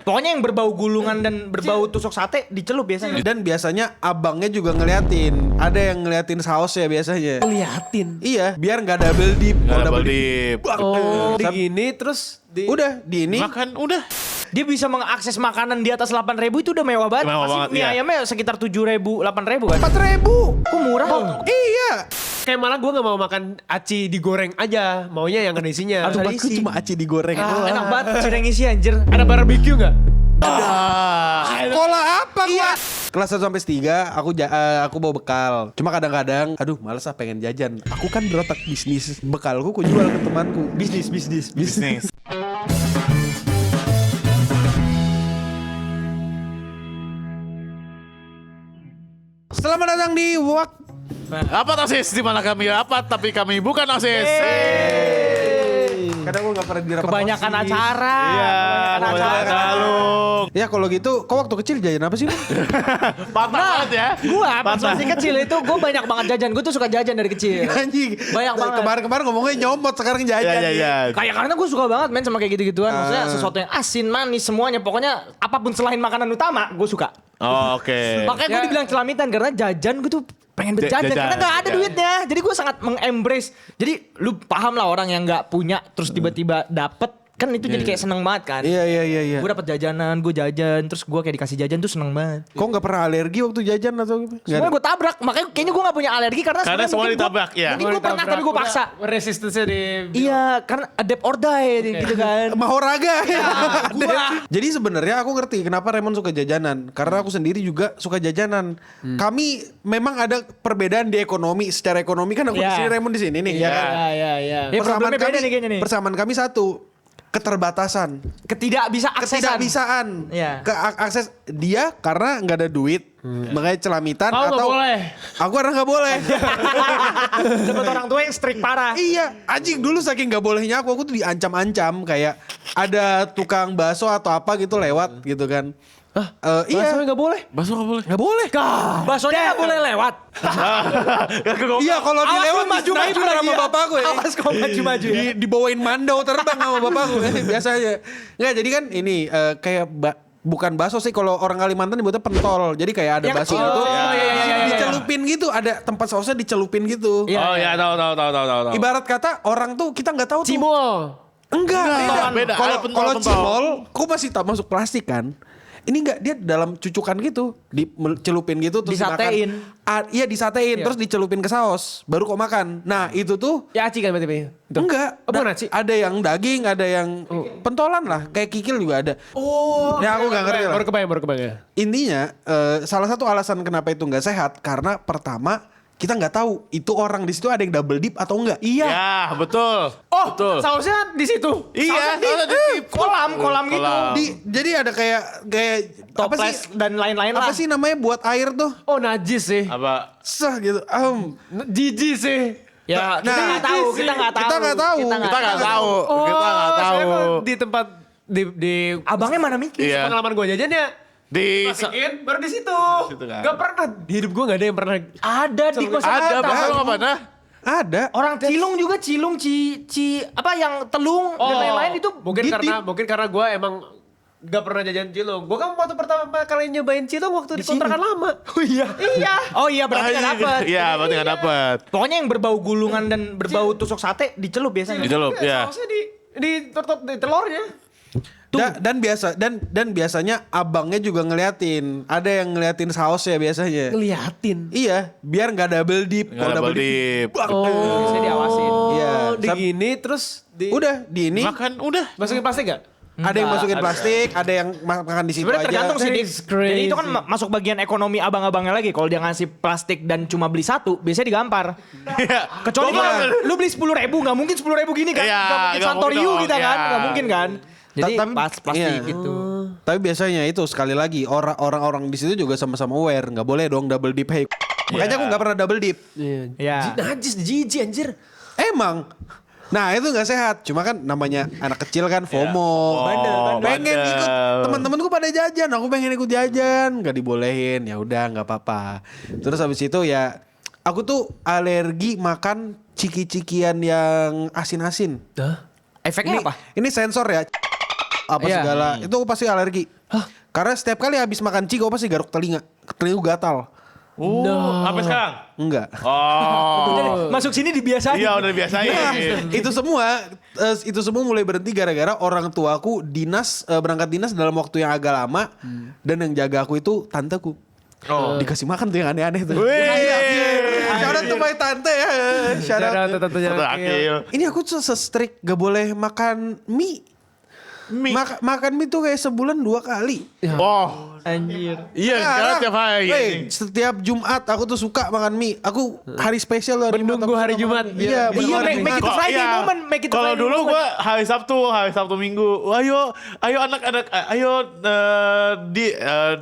Pokoknya yang berbau gulungan dan berbau tusuk sate dicelup biasanya. Dan biasanya abangnya juga ngeliatin. Ada yang ngeliatin sausnya biasanya. Liatin. Iya, biar nggak double dip. Nggak Kalau double dip. Oh, digini terus Udah di ini. Makan udah. Dia bisa mengakses makanan di atas 8.000 itu udah mewah banget. Mewah Pasti banget, mie iya. ayamnya sekitar 7.000, 8.000 kan. 4.000. Kok murah? Iya. kayak malah gue gak mau makan aci digoreng aja, maunya yang ada isinya. Harus ada Tempatku isi. cuma aci digoreng doang. Enak banget cireng isi anjir. Ada barbecue gak? Sekolah apa gua? Kelas 1 sampai 3 aku bawa bekal. Cuma kadang-kadang aduh males pengen jajan. Aku kan berotak bisnis. Bekalku ku jual ke temanku. Bisnis. Bisnis. Selamat datang di Apa OSIS? Di mana kami rapat tapi kami bukan OSIS. Kadang gue gak pernah di rapat Kebanyakan OSIS. acara. Iya, Kebanyakan acara. Kalung. Ya kalau gitu, kok waktu kecil jajan apa sih? Lu? Patah banget ya. Gua pas masih kecil itu gue banyak banget jajan. Gue tuh suka jajan dari kecil. Anjing. Banyak banget. Kemarin ngomongnya nyomot, sekarang jajan. Iya. Kayak karena gue suka banget main sama kayak gitu-gituan. Maksudnya sesuatu yang asin, manis, semuanya. Pokoknya apapun selain makanan utama, gue suka. Oh, oke. Makanya gue dibilang celamitan karena jajan gue tuh pengen berjajan Jajan. karena gak ada Iya. duitnya. Jadi gue sangat mengembrace. Jadi lu paham lah orang yang gak punya terus tiba-tiba dapet. Kan itu jadi kayak seneng banget kan. Iya. Gue dapet jajanan, gue jajan. Terus gue kayak dikasih jajan tuh seneng banget. Kok gak pernah alergi waktu jajan atau gitu? Nggak Semua ada? gue tabrak. Makanya kayaknya gue gak punya alergi karena Karena sebenarnya semua mungkin ditabrak, ya. Mungkin gue pernah tapi gue paksa. Resistance-nya di... Iya, karena adapt or die gitu kan. Mahoraga. gua. Jadi sebenarnya aku ngerti kenapa Raymond suka jajanan. Karena aku sendiri juga suka jajanan. Kami memang ada perbedaan di ekonomi. Secara ekonomi kan aku di Iya. sini, Raymond di sini nih, ya kan? Iya. Ya, problemnya beda nih kayaknya nih. Persamaan kami satu, keterbatasan, ketidakbisaan. Iya. Akses dia karena nggak ada duit, makanya celamitan Kau nggak atau boleh. aku karena nggak boleh. Dapet orang tua yang strict parah. Iya, anjing dulu saking nggak bolehnya aku tuh diancam-ancam kayak ada tukang bakso atau apa gitu lewat gitu kan. Iya, Baksonya gak boleh. Bakso nggak boleh. nggak boleh. Baksonya gak boleh lewat. Iya, kalau Awas dilewat lu maju-maju sama lagi ya. bapakku ya. Awas kau maju-maju ya. Dibawain mandau terbang sama bapakku biasanya. Nggak, jadi kan ini kayak bukan bakso sih, kalau orang Kalimantan dibuatnya pentol. Jadi kayak ada Yang bakso kecil. gitu. Iya. Dicelupin gitu, ada tempat sausnya dicelupin gitu. Iya. Oh ya, tahu. Ibarat kata orang tuh kita nggak tahu tuh. Cimol. Enggak, beda. Kalau Ada pentol, kalau pentol. cimol, kok masih tak masuk plastik kan? Ini enggak, dia dalam cucukan gitu, dicelupin gitu terus Disatein. dimakan. Iya, disatein terus dicelupin ke saus, baru kok makan. Nah, itu tuh Ya aci kan berarti. Itu. enggak. Oh, bukan aci? Ada yang daging, ada yang pentolan lah, kayak kikil juga ada. Oh. Ya aku nggak ngerti lah. Baru kebayang. Intinya salah satu alasan kenapa itu nggak sehat karena pertama kita nggak tahu itu orang di situ ada yang double dip atau enggak. Iya. Ya, betul. Oh, Betul. sausnya di situ. Iya, sausnya di Kolam gitu. Kolam. Jadi ada kayak apa sih? Toples dan lain-lain Apa lah. sih namanya buat air tuh? Oh, najis sih. Apa? Sah gitu. Jijik sih. Ya, kita nggak tahu, kita nggak tahu. Kita nggak tahu. Kita nggak tahu. Oh, Kita nggak tahu. saya kalau di tempat di Abangnya mana mikir? Iya. pengalaman gue jajan ya. Di Masukin baru di situ. Situ kan. Gak pernah di hidup gue gak ada yang pernah. Ada di kosan ada, kita. bakso nggak pernah. Ada. Orang Cilung juga apa yang telung dan lain-lain itu mungkin dip-dip. mungkin karena gue emang gak pernah jajan cilung. Gue kan waktu pertama kali nyobain cilung waktu di kontrakan lama. Oh iya. Oh iya berarti nggak dapet. Iya, berarti nggak dapet. Pokoknya yang berbau gulungan dan berbau tusuk sate dicelup biasanya. Dicelup, ya. Sausnya di telurnya. Dan biasanya abangnya juga ngeliatin. Ada yang ngeliatin sausnya biasanya. Ngeliatin. Iya, biar nggak double dip. Nggak double dip. Bisa diawasin. Iya. Digini terus Udah di ini. Makan udah. masukin plastik gak? Ada yang masukin plastik, ada yang makan di situ Sebenarnya aja. tergantung sih. Dik. That's crazy. Jadi itu kan masuk bagian ekonomi abang-abangnya lagi. Kalau dia ngasih plastik dan cuma beli satu, biasanya digampar. Kecuali Gua kan kan- lu beli 10.000, nggak mungkin 10.000 gini kan? Iya, Nggak mungkin nggak Santoriu mungkin dong, kita kan? iya. Nggak mungkin kan? Jadi Tapi- pas plastik iya. gitu. Tapi biasanya itu sekali lagi orang-orang di situ juga sama-sama aware, nggak boleh dong double dip. Hey. Makanya aku nggak pernah double dip. Iya. Najis, jijik anjir. Emang. Nah itu nggak sehat. Cuma kan namanya anak kecil kan FOMO. Bandel, Pengen bandel. ikut teman-temanku pada jajan. Aku pengen ikut jajan. Nggak dibolehin. Ya udah nggak apa-apa. Terus habis itu ya aku tuh alergi makan ciki-cikian yang asin-asin. Efeknya apa? Ini sensor ya. apa Iya. segala. Itu aku pasti alergi. Karena setiap kali habis makan ciko pasti garuk telinga. Telinga gatal. Sampai sekarang? Enggak. Oh. Masuk sini dibiasain. Iya udah biasain. Itu semua mulai berhenti gara-gara orang tuaku berangkat dinas dalam waktu yang agak lama dan yang jaga aku itu tanteku. Dikasih makan tuh yang aneh-aneh tuh. Shout out to my tante ya. Shout out. Satu akil. Ini aku tuh se-strict gak boleh makan mie. Makan mie tuh kayak sebulan 2 kali. Oh. Anjir. Iya, sekarang tiap hari. Setiap Jumat aku tuh suka makan mie. Aku hari spesial hari Jumat. Menunggu hari Jumat. Iya, Iya, make it a Friday moment, make it a Kalau Friday dulu moment. gue hari Sabtu Minggu. Ayo anak-anak, ayo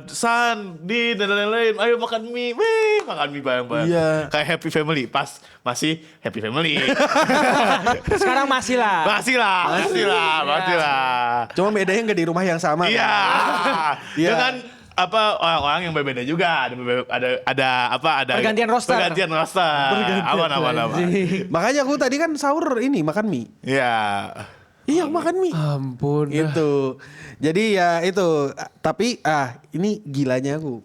San, dan lain-lain. Ayo makan mie. Wih, makan mie bareng-bareng. Iya. Kayak happy family. Pas masih happy family. Sekarang masih lah. Masih lah. Cuma bedanya nggak di rumah yang sama. Iya. Iya. Dengan orang-orang yang berbeda juga. Ada Pergantian roster. Aman. Makanya aku tadi kan sahur ini makan mie. Iya. Iya, aku makan mie. Ampun. Itu. Jadi ya itu. Tapi ini gilanya aku.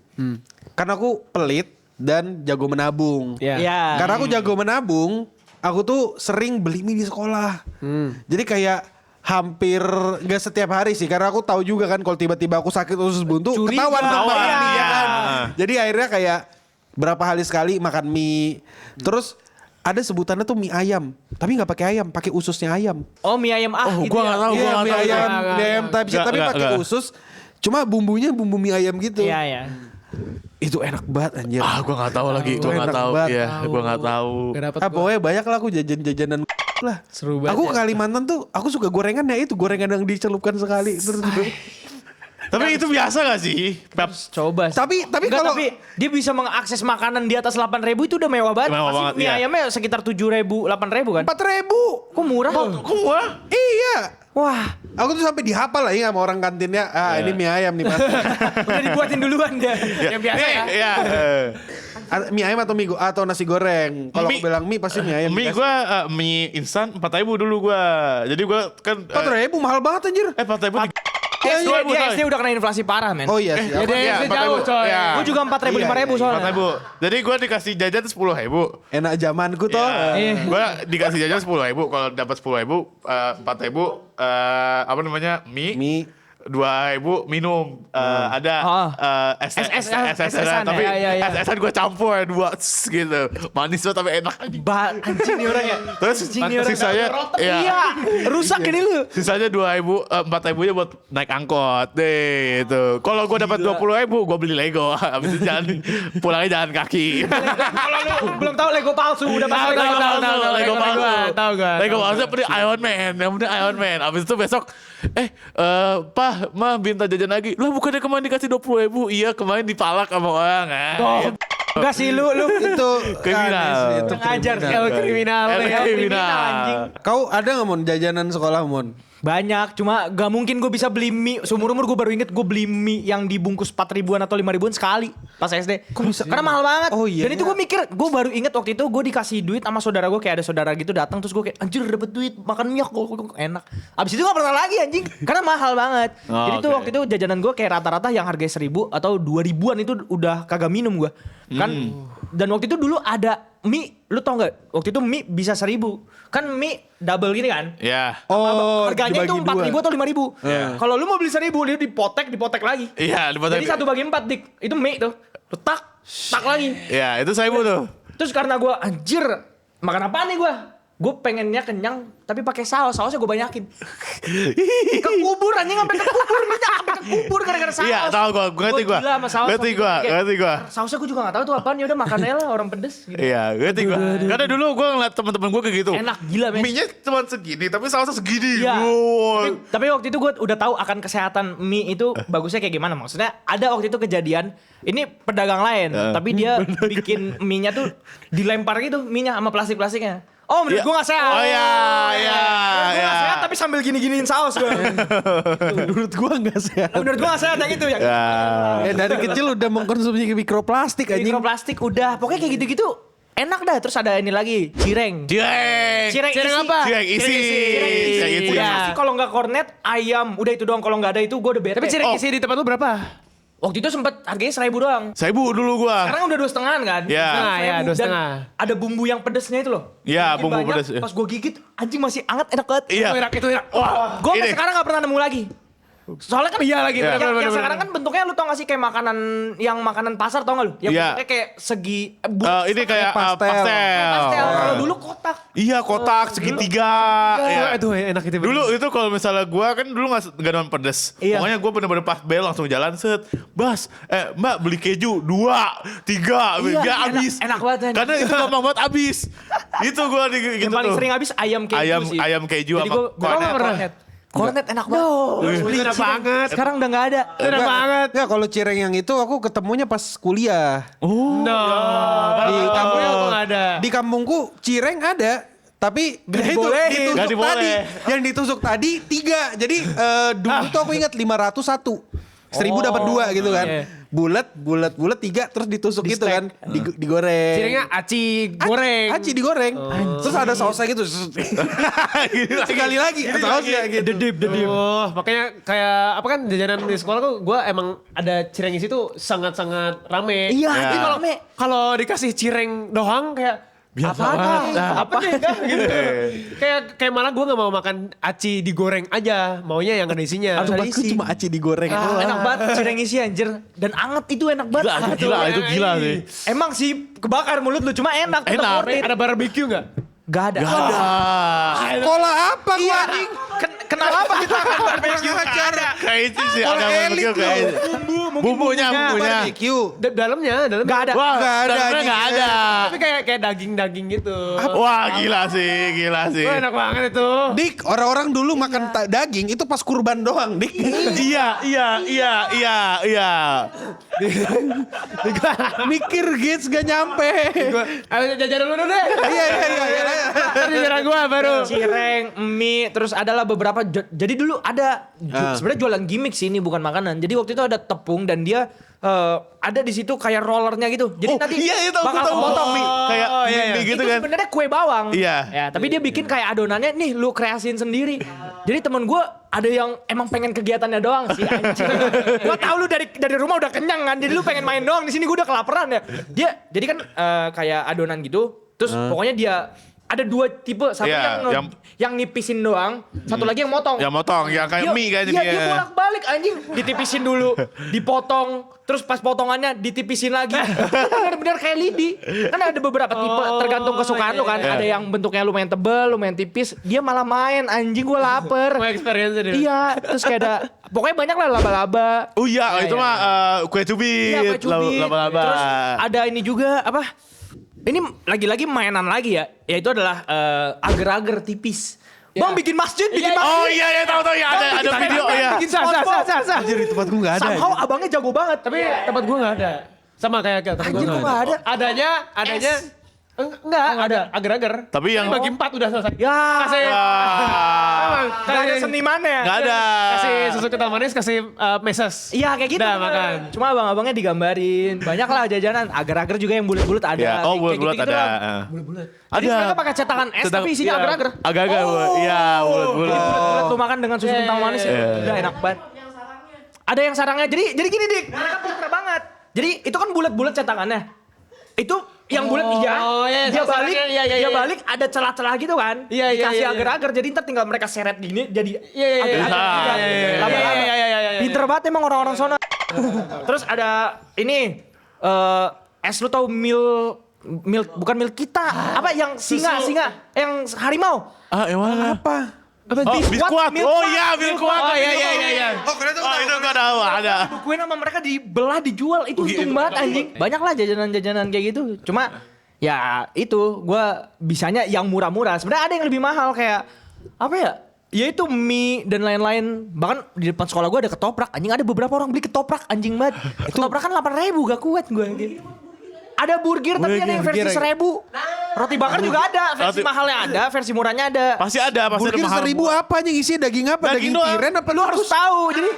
Karena aku pelit dan jago menabung. Iya. Karena aku jago menabung, aku tuh sering beli mie di sekolah. Jadi kayak hampir nggak setiap hari sih, karena aku tahu juga kan kalau tiba-tiba aku sakit usus buntu, ketahuan dong makan mie, iya. kan. Jadi akhirnya kayak berapa hari sekali makan mie. Terus ada sebutannya tuh mie ayam, tapi nggak pakai ayam, pakai ususnya ayam. Oh, mie ayam gitu gua ya? nggak tahu. Iya, mie ayam, Nggak, mie ayam tapi nggak, pakai nggak. usus. Cuma bumbunya bumbu mie ayam gitu. Iya, iya. Itu enak banget anjir. Gue nggak tahu lagi. Itu Gue nggak enak tahu. banget. Iya, gue nggak tahu. Gak dapet Pokoknya banyak lah aku jajan-jajanan lah. Seru banget Aku ya. ke Kalimantan tuh, aku suka gorengan ya itu, gorengan yang dicelupkan sekali. Terus Tapi itu biasa gak sih? Coba sih. tapi Enggak, kalau tapi dia bisa mengakses makanan di atas 8.000 itu udah mewah banget. Mewah Pasti banget, mie iya. ayamnya sekitar 7.000, 8.000 kan? 4.000. Kok murah? Gua? Iya. Wah, Aku tuh sampai dihafal lagi sama orang kantinnya. Ini mie ayam nih Mas. udah dibuatin duluan dia. Yang biasa ya. Iya. Mie ayam atau atau nasi goreng. Kalau aku Mie- bilang mie pasti mie ayam. Mie gue mie instan 4.000 dulu gue. Jadi gue kan 4.000 mahal banget anjir. 4.000 Dia SD udah kena inflasi parah, men. Oh iya sih. Jadi SD jauh coy. Gue juga 4.000, 5.000 soalnya. 4.000. Jadi gue dikasih jajan 10.000. Enak zamanku toh. Gue dikasih jajan 10.000. Kalau dapat 10.000, 4.000 apa namanya mie. Mie. 2.000 minum. Ada SS-an, tapi ya. SS-an gue campur 2 gitu. Manis banget tapi enak. Anjing nih orangnya. Terus sisanya Iya, rusak ini lu. Sisanya 2.000, 4.000 nya buat naik angkot deh itu. Kalau gue dapat 20.000, gue beli Lego. Habis itu pulangnya jalan kaki. Kalau lu belum tahu Lego palsu udah pasti Lego palsu. Tahu gua. Lego palsu yang penting Iron Man. Yang penting Iron Man. Habis itu besok, Pa, Ma minta jajan lagi. Lah bukannya kemarin dikasih 20.000? Iya kemarin dipalak sama orang. Enggak sih lu Itu Kriminal. aneh sih, itu ngajar kriminal. Kriminal. Kau ada nggak Mon jajanan sekolah Mon? banyak, cuma gak mungkin gue bisa beli mie. Seumur-umur gue baru inget gue beli mie yang dibungkus 4.000-an atau 5.000-an sekali pas SD. Kok bisa? Karena mahal banget. Oh iya. Dan itu gue mikir, gue baru inget waktu itu gue dikasih duit sama saudara gue, kayak ada saudara gitu datang, terus gue kayak anjir dapet duit makan mie kok enak. Abis itu gak pernah lagi anjing, karena mahal banget. Oh, Jadi tuh oke. waktu itu jajanan gue kayak rata-rata yang harganya 1.000 atau 2.000-an itu udah kagak minum gue. Kan dan waktu itu dulu ada mie, lu tau gak? Waktu itu mie bisa 1.000. Kan mie double gini kan? Ya. Oh, Harganya itu dibagi 4.000 dua. atau 5.000. Iya. Kalau lu mau beli 1.000, dia dipotek lagi. Iya, dipotek. Jadi 1/4 dik. Itu mie tuh. Lu tak lagi. Ya, itu 1.000 tuh. Terus karena gue anjir, makan apa nih gue? Gue pengennya kenyang tapi pakai sausnya gue banyakin. Kekubur anjing, sampai kekubur minyak, sampai kekubur gara-gara saus. Iya, tahu gua ngerti gua. Gila sama saus. Ngerti gua, Kayak, ngerti gua. Sausnya gue juga gak tahu tuh apaan, ya udah makan aja lah orang pedes gitu. Iya, ngerti gua. Karena dulu gua ngeliat teman-teman gua kayak gitu. Enak gila, men. Mie-nya cuma segini, tapi sausnya segini. Iya. Wow. Tapi waktu itu gue udah tahu akan kesehatan mie itu bagusnya kayak gimana. Maksudnya ada waktu itu kejadian, ini pedagang lain, tapi dia bikin mie-nya tuh dilempar gitu mie-nya sama plastik-plastiknya. Oh menurut Iya. gue gak sehat. Oh iya, iya, Menurut gue iya. gak sehat tapi sambil gini-giniin saus gue. Menurut gua enggak sehat. Menurut gue gak sehat yang itu. Yang Ya. Dari kecil udah mengkonsumsi mikroplastik anjing. mikroplastik udah. Pokoknya kayak gitu-gitu Enak dah. Terus ada ini lagi, cireng. Cireng Cireng isi. apa? Cireng isi. Cireng isi. Udah Iya. pasti kalau nggak kornet, ayam. Udah itu doang. Kalau nggak ada itu gue udah bete. Tapi cireng isi di tempat lu berapa? Waktu itu sempet harganya 1.000 doang. 1.000 dulu gua. Sekarang udah 2,5 kan? Iya. Nah, ya, 2,5. 2,5. Dan ada bumbu yang pedesnya itu loh. Iya, Bikin bumbu banyak, pedes, iya. Pas gue gigit, anjing masih anget, enak banget. Iya. Itu enak. Wah, Gue ini. sekarang gak pernah nemu lagi. Soalnya kan Iya lagi, yang, bener-bener. yang sekarang kan bentuknya lu tau gak sih kayak makanan pasar tau gak lu? Yang Iya. bentuknya kayak segi Ini kayak pastel. pastel. Kalau dulu kotak. Iya, kotak segitiga. Iya. Itu enak itu. Dulu itu kalau misalnya gue kan dulu gak nonton pedes. Iya. Pokoknya gue bener-bener pas bel langsung jalan set. Mbak beli keju 2, 3 Iya, biar enak- habis. enak banget, Ren. Karena itu gampang banget habis. Itu gue gitu Yang paling tuh. sering habis ayam keju sih. Ayam keju Jadi sama gue kornet. Kornet enak banget. Beli enak cireng. banget. Sekarang udah gak ada. Enak banget. Ya kalau cireng yang itu aku ketemunya pas kuliah. No. Di kampungnya kok nggak ada. Di kampungku cireng ada. Tapi ya itu dibolehin. ditusuk Nggak diboleh. tadi. Yang ditusuk tadi 3. Jadi dulu tuh aku ingat 501. 1.000 dapat 2 gitu kan. Iya. Bulat 3 terus ditusuk gitu kan. Digoreng. Cirengnya aci goreng. Aci digoreng. Terus ada sausnya gitu. Sekali lagi sausnya gitu. Dedip. Oh, makanya kayak apa kan jajanan di sekolah tuh gue emang ada cireng isi tuh sangat-sangat rame. Iya, Tapi itu kalau rame. kalau dikasih cireng doang kayak Biasa apa banget. apa nih kan gitu. kayak malah gue nggak mau makan aci digoreng aja, maunya yang ada isinya. Harus ada Tempatku isi. cuma aci digoreng. Enak banget cireng isi anjir. Dan anget itu enak banget. Gila, itu gila sih. Emang sih kebakar mulut lu cuma enak. tetep Enak. worth it. Ada barbecue nggak? Gak ada. Gak ada. Sekolah apa gua Iya. anjing? Kenapa kita akan barbecue? Gak ada. Kayak itu sih Sekolah ada elit barbecue lu. kayak itu. Bumbunya. Barbecue. Dalamnya Gak ada. Wah, Nggak ada, dalamnya anjing. nggak ada. Tapi kayak daging gitu. Wah, gila sih. Wah, enak banget itu. Dik, orang-orang dulu makan daging itu pas kurban doang, Dik. Iya. Mikir Gates gak nyampe. Ayo jajanan lu dulu deh. Iya. Ntar jajanan gue baru. Cireng, mie, terus adalah beberapa. Jadi dulu ada sebenarnya jualan gimmick sih, ini bukan makanan. Jadi waktu itu ada tepung dan dia ada di situ kayak rollernya gitu. Jadi nanti iya, tahu, bakal tahu. kepotong mie. Kayak mie gitu Itu kan. sebenarnya kue bawang. Iya. Ya, tapi dia bikin kayak adonannya nih lu kreasiin sendiri. Jadi temen gue ada yang emang pengen kegiatannya doang sih anjing. Gue tahu lu dari rumah udah kenyang kan. Jadi lu pengen main doang, di sini gue udah kelaparan ya. Dia jadi kan kayak adonan gitu. Terus pokoknya dia ada 2 tipe, satu Iya, yang nipisin doang, satu lagi yang motong. Yang motong, yang kayak mie kan Iya, dia. dia bolak-balik anjing. Ditipisin dulu, dipotong, terus pas potongannya ditipisin lagi. Bener-bener kayak lidi. Kan ada beberapa tipe, tergantung kesukaan lu kan. Iya. Ada yang bentuknya lumayan tebel, lumayan tipis. Dia malah main, anjing gue lapar. Mau experience dia. Iya, terus kayak ada, pokoknya banyak lah laba-laba. Oh iya, itu mah kue cubit. Iya, kue cubit. Laba-laba. Terus ada ini juga, apa? Ini lagi-lagi mainan lagi ya. Yaitu adalah agar-agar tipis. Bang bikin masjid, bikin masjid. Oh iya, tahu ya ada video ya. Bikin sah. Anjir di tempatku gak ada. Somehow abangnya jago banget. Tapi tempat gue nggak ada. Sama kayak tempat Anjir, gue kok nggak ada? Adanya. Enggak, ada agar-agar. Tapi yang bagi 4 udah selesai. Ya, Kasih. Wah. gak ada senimannya. Nggak ada. Kasih susu kental manis, kasih meses. Iya kayak gitu. Udah makan. Cuma abang-abangnya digambarin. Banyak lah jajanan. Agar-agar juga yang bulat-bulat ada. Iya, oh Kayak bulat-bulat gitu-gitu ada. doang. Jadi Ada. mereka pakai cetakan es tapi isinya Iya. agar-agar. Agar-agar, iya bulat-bulat. Bulat-bulat tuh makan dengan susu kental manis ya. Iya. Udah enak banget. Ada yang sarangnya. Jadi gini Dik. Mereka pintar banget. Jadi itu kan bulat-bulat cetakannya. Itu yang bulat Oh, iya. iya, Dia balik, sarangnya, iya. dia balik ada celah-celah gitu kan. Iya, Dikasih iya. agar-agar. Jadi ntar tinggal mereka seret gini jadi Iya. agar-agar. Laba-laba. Iya. Pinter banget emang orang-orang sono. Terus ada ini es lu tau bukan mil kita. Apa yang singa, yang harimau. Yang mana? Apa? Oh, biskuat. Oh iya, biskuat. Oh iya. Oh, kalian Oh, itu gua tahu ada. Kue sama mereka dibelah, dijual. Itu untung banget anjing. Banyak lah jajanan-jajanan kayak gitu. Cuma ya itu gue bisanya yang murah-murah. Sebenarnya ada yang lebih mahal kayak apa ya? Ya itu mie dan lain-lain. Bahkan di depan sekolah gue ada ketoprak. Anjing ada beberapa orang beli ketoprak anjing banget. Ketoprak kan 8.000 gak kuat gue. Ada burger tapi ada yang versi 1.000. Roti bakar juga ada. Versi mahalnya ada, versi murahnya ada. Pasti ada Burger mahal. 1.000 apa nih isinya daging apa? Daging Daging doang. tiren apa? Lu harus tahu. Jadi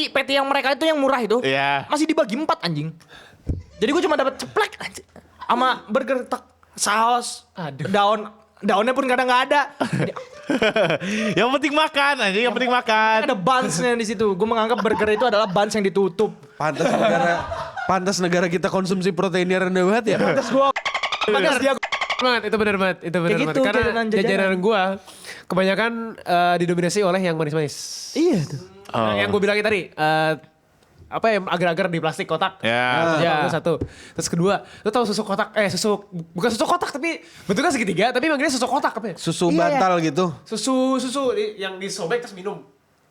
patty yang mereka itu yang murah itu Iya. masih dibagi 4 anjing. Jadi gue cuma dapat ceplek anjing. sama burger tek, saus, Aduh. daunnya pun kadang nggak ada. Yang penting makan aja, yang penting makan. Ada buns-nya di situ. Gue menganggap burger itu adalah buns yang ditutup. Pantas negara kita konsumsi proteinnya rendah banget ya. Terus gue panas dia. Itu benar banget. Kayak gitu, Karena jajanan-jajanan. jajanan gue kebanyakan didominasi oleh yang manis-manis. Iya tuh. Nah, yang gue bilangin tadi, apa yang agar-agar di plastik kotak. Ya. Itu satu. Terus kedua, lu tahu susu kotak? Bukan susu kotak tapi bentuknya segitiga, tapi manggilnya susu kotak apa ya? Susu Iya, bantal gitu. Susu yang disobek terus minum.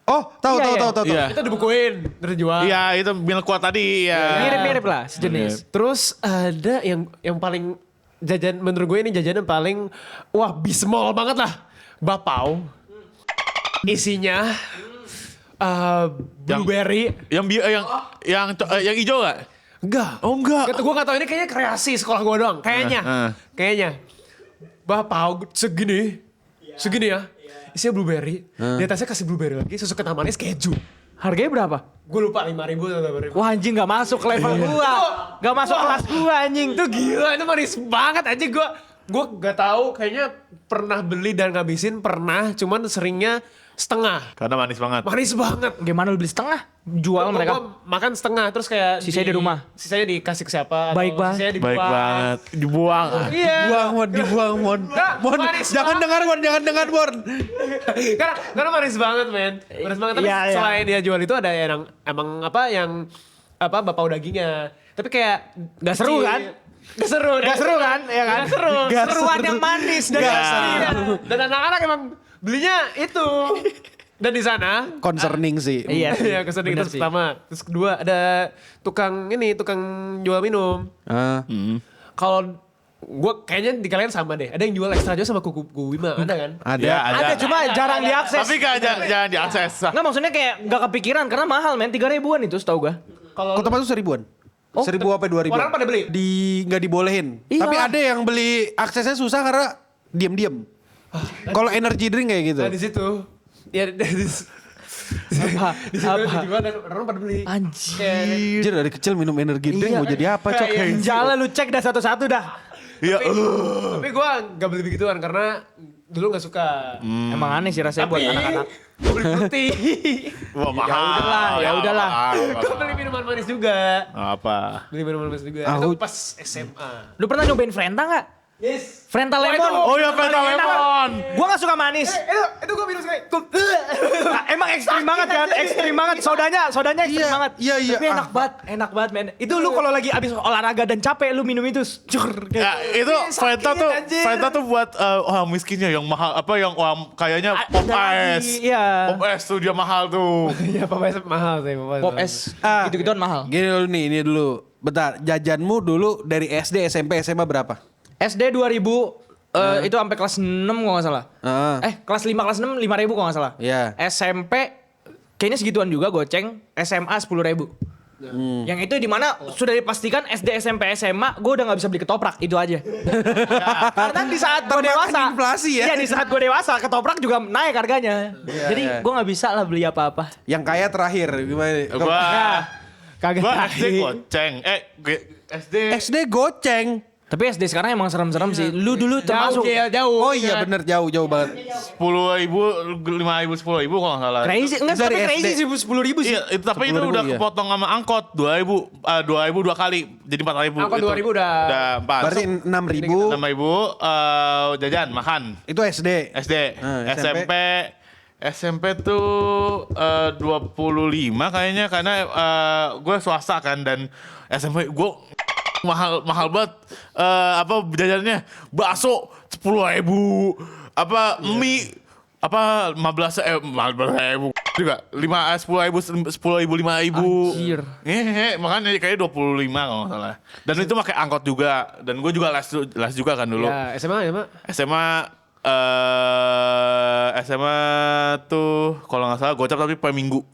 Oh, tahu. Iya. Itu dibukuin, terus dijual. Iya, itu milk kuat tadi ya. Mirip-mirip lah sejenis. Terus ada yang paling menurut gue ini jajanan paling wah bismol banget lah. Bapau. Isinya blueberry. Yang hijau gak? Enggak. Oh enggak. Gue gak tau ini kayaknya kreasi sekolah gue doang. Kayaknya. Bapau segini ya. Isinya blueberry. Di atasnya kasih blueberry lagi. Susu kental manis keju. Harganya berapa? Gue lupa 5.000 atau 8.000. Wah anjing gak masuk level gua. Gak masuk kelas gua anjing. Itu gila, itu manis banget aja gue gak tahu kayaknya pernah beli dan ngabisin pernah, cuman seringnya setengah. Karena manis banget. Manis banget. Gimana lu beli setengah? Jual mereka. Gua makan setengah terus kayak Sisanya di rumah? Sisanya dikasih ke siapa? atau Baik banget. Sisanya dibuang. Baik banget. Dibuang. Iya. Dibuang, Mon. Mon, manis jangan dengar, Mon. karena manis banget, men. Manis banget. Tapi Iya, iya. selain dia jual itu ada yang yang bapau dagingnya. Tapi kayak Gak seru kan? Gak seru. Gak seru kan? Ya kan? Gak seru. Seruan yang manis dan Gak asli. Iya. Dan anak-anak emang belinya itu. Dan di sana Concerning sih. Iya. Iya, kesini Bener itu sih. pertama. Terus kedua ada tukang jual minum. Kalau gue kayaknya di kalian sama deh. Ada yang jual ekstra jauh sama kuku Wima, ada kan? Ada. Ya, Ada cuma jarang diakses. Tapi jangan diakses. Nggak maksudnya kayak gak kepikiran karena mahal men. 3.000-an itu setahu gua. Kalau Kota Batu 1.000-an. 1.000 apa 2.000? orang pada beli? Nggak dibolehin. Iya. Tapi ada yang beli aksesnya susah karena diam-diam. Kalau energy drink kayak gitu. Nah, di situ. Ya di situ dijual dan orang pada beli. Anjir. Kayak- Anjir dari kecil minum energy drink Iya. mau jadi apa, Cok? Jalan lu cek dah satu-satu dah. Iya. Tapi gue gak beli begituan karena dulu gak suka. Emang aneh sih rasanya buat anak-anak. Gue beli putih. Wah, mahal. ya udahlah. Gue beli minuman manis juga. Apa? Beli minuman manis juga. Aku- Itu pas SMA. Lu pernah nyobain Frenta nggak? Yes. Frenta lemon. Oh ya, Fanta lemon. Gua gak suka manis. Itu gue minum sekali. Nah, emang ekstrim banget kan? Ekstrim banget. Sodanya ekstrim Iya, banget. iya. Tapi enak banget men. Itu lu kalau lagi abis olahraga dan capek lu minum itu. Ya, itu Fanta tuh anjir. Fanta tuh buat orang miskinnya yang mahal apa yang kayaknya pop Ada ice. lagi, iya. Pop ice tuh dia mahal tuh. Iya, Pop Ice mahal sih. Pop es gitu-gituan mahal. Gini dulu nih, ini dulu. Bentar, jajanmu dulu dari SD, SMP, SMA berapa? SD 2000 itu sampai kelas 6 kalau nggak salah. Kelas 5 kelas 6 5.000 kalau nggak salah. Iya. SMP kayaknya segituan juga goceng. SMA 10.000. Yang itu dimana sudah dipastikan SD SMP SMA gue udah nggak bisa beli ketoprak itu aja. Karena di saat gue dewasa inflasi ya. Iya di saat gue dewasa ketoprak juga naik harganya. Jadi gue nggak bisa lah beli apa-apa. Yang kaya terakhir gimana? Gua Kagak gua tahu. SD goceng. SD SD goceng. Tapi SD sekarang emang serem-serem sih. Lu dulu termasuk Jauh. Oh iya bener jauh banget. 10.000, 5.000, 10.000 kalau nggak salah. crazy. Enggak Dari tapi crazy SD. sih 10.000 sih. Iya, tapi itu 10.000, udah iya. kepotong sama angkot 2.000 dua kali jadi 4.000. Angkot Itu 2.000 udah- 4. Berarti 6.000 6.000 jajan makan. itu SD. SD. SMP. SMP tuh 25 kayaknya karena gue swasta kan dan SMP gue mahal banget jajannya bakso 10.000 mie 15.000 juga 10.000 5.000 Anjir. makanya kayaknya 25 kalau nggak salah dan itu pakai angkot juga dan gue juga les juga kan dulu Ya, SMA. SMA tuh kalau nggak salah gocap tapi per minggu.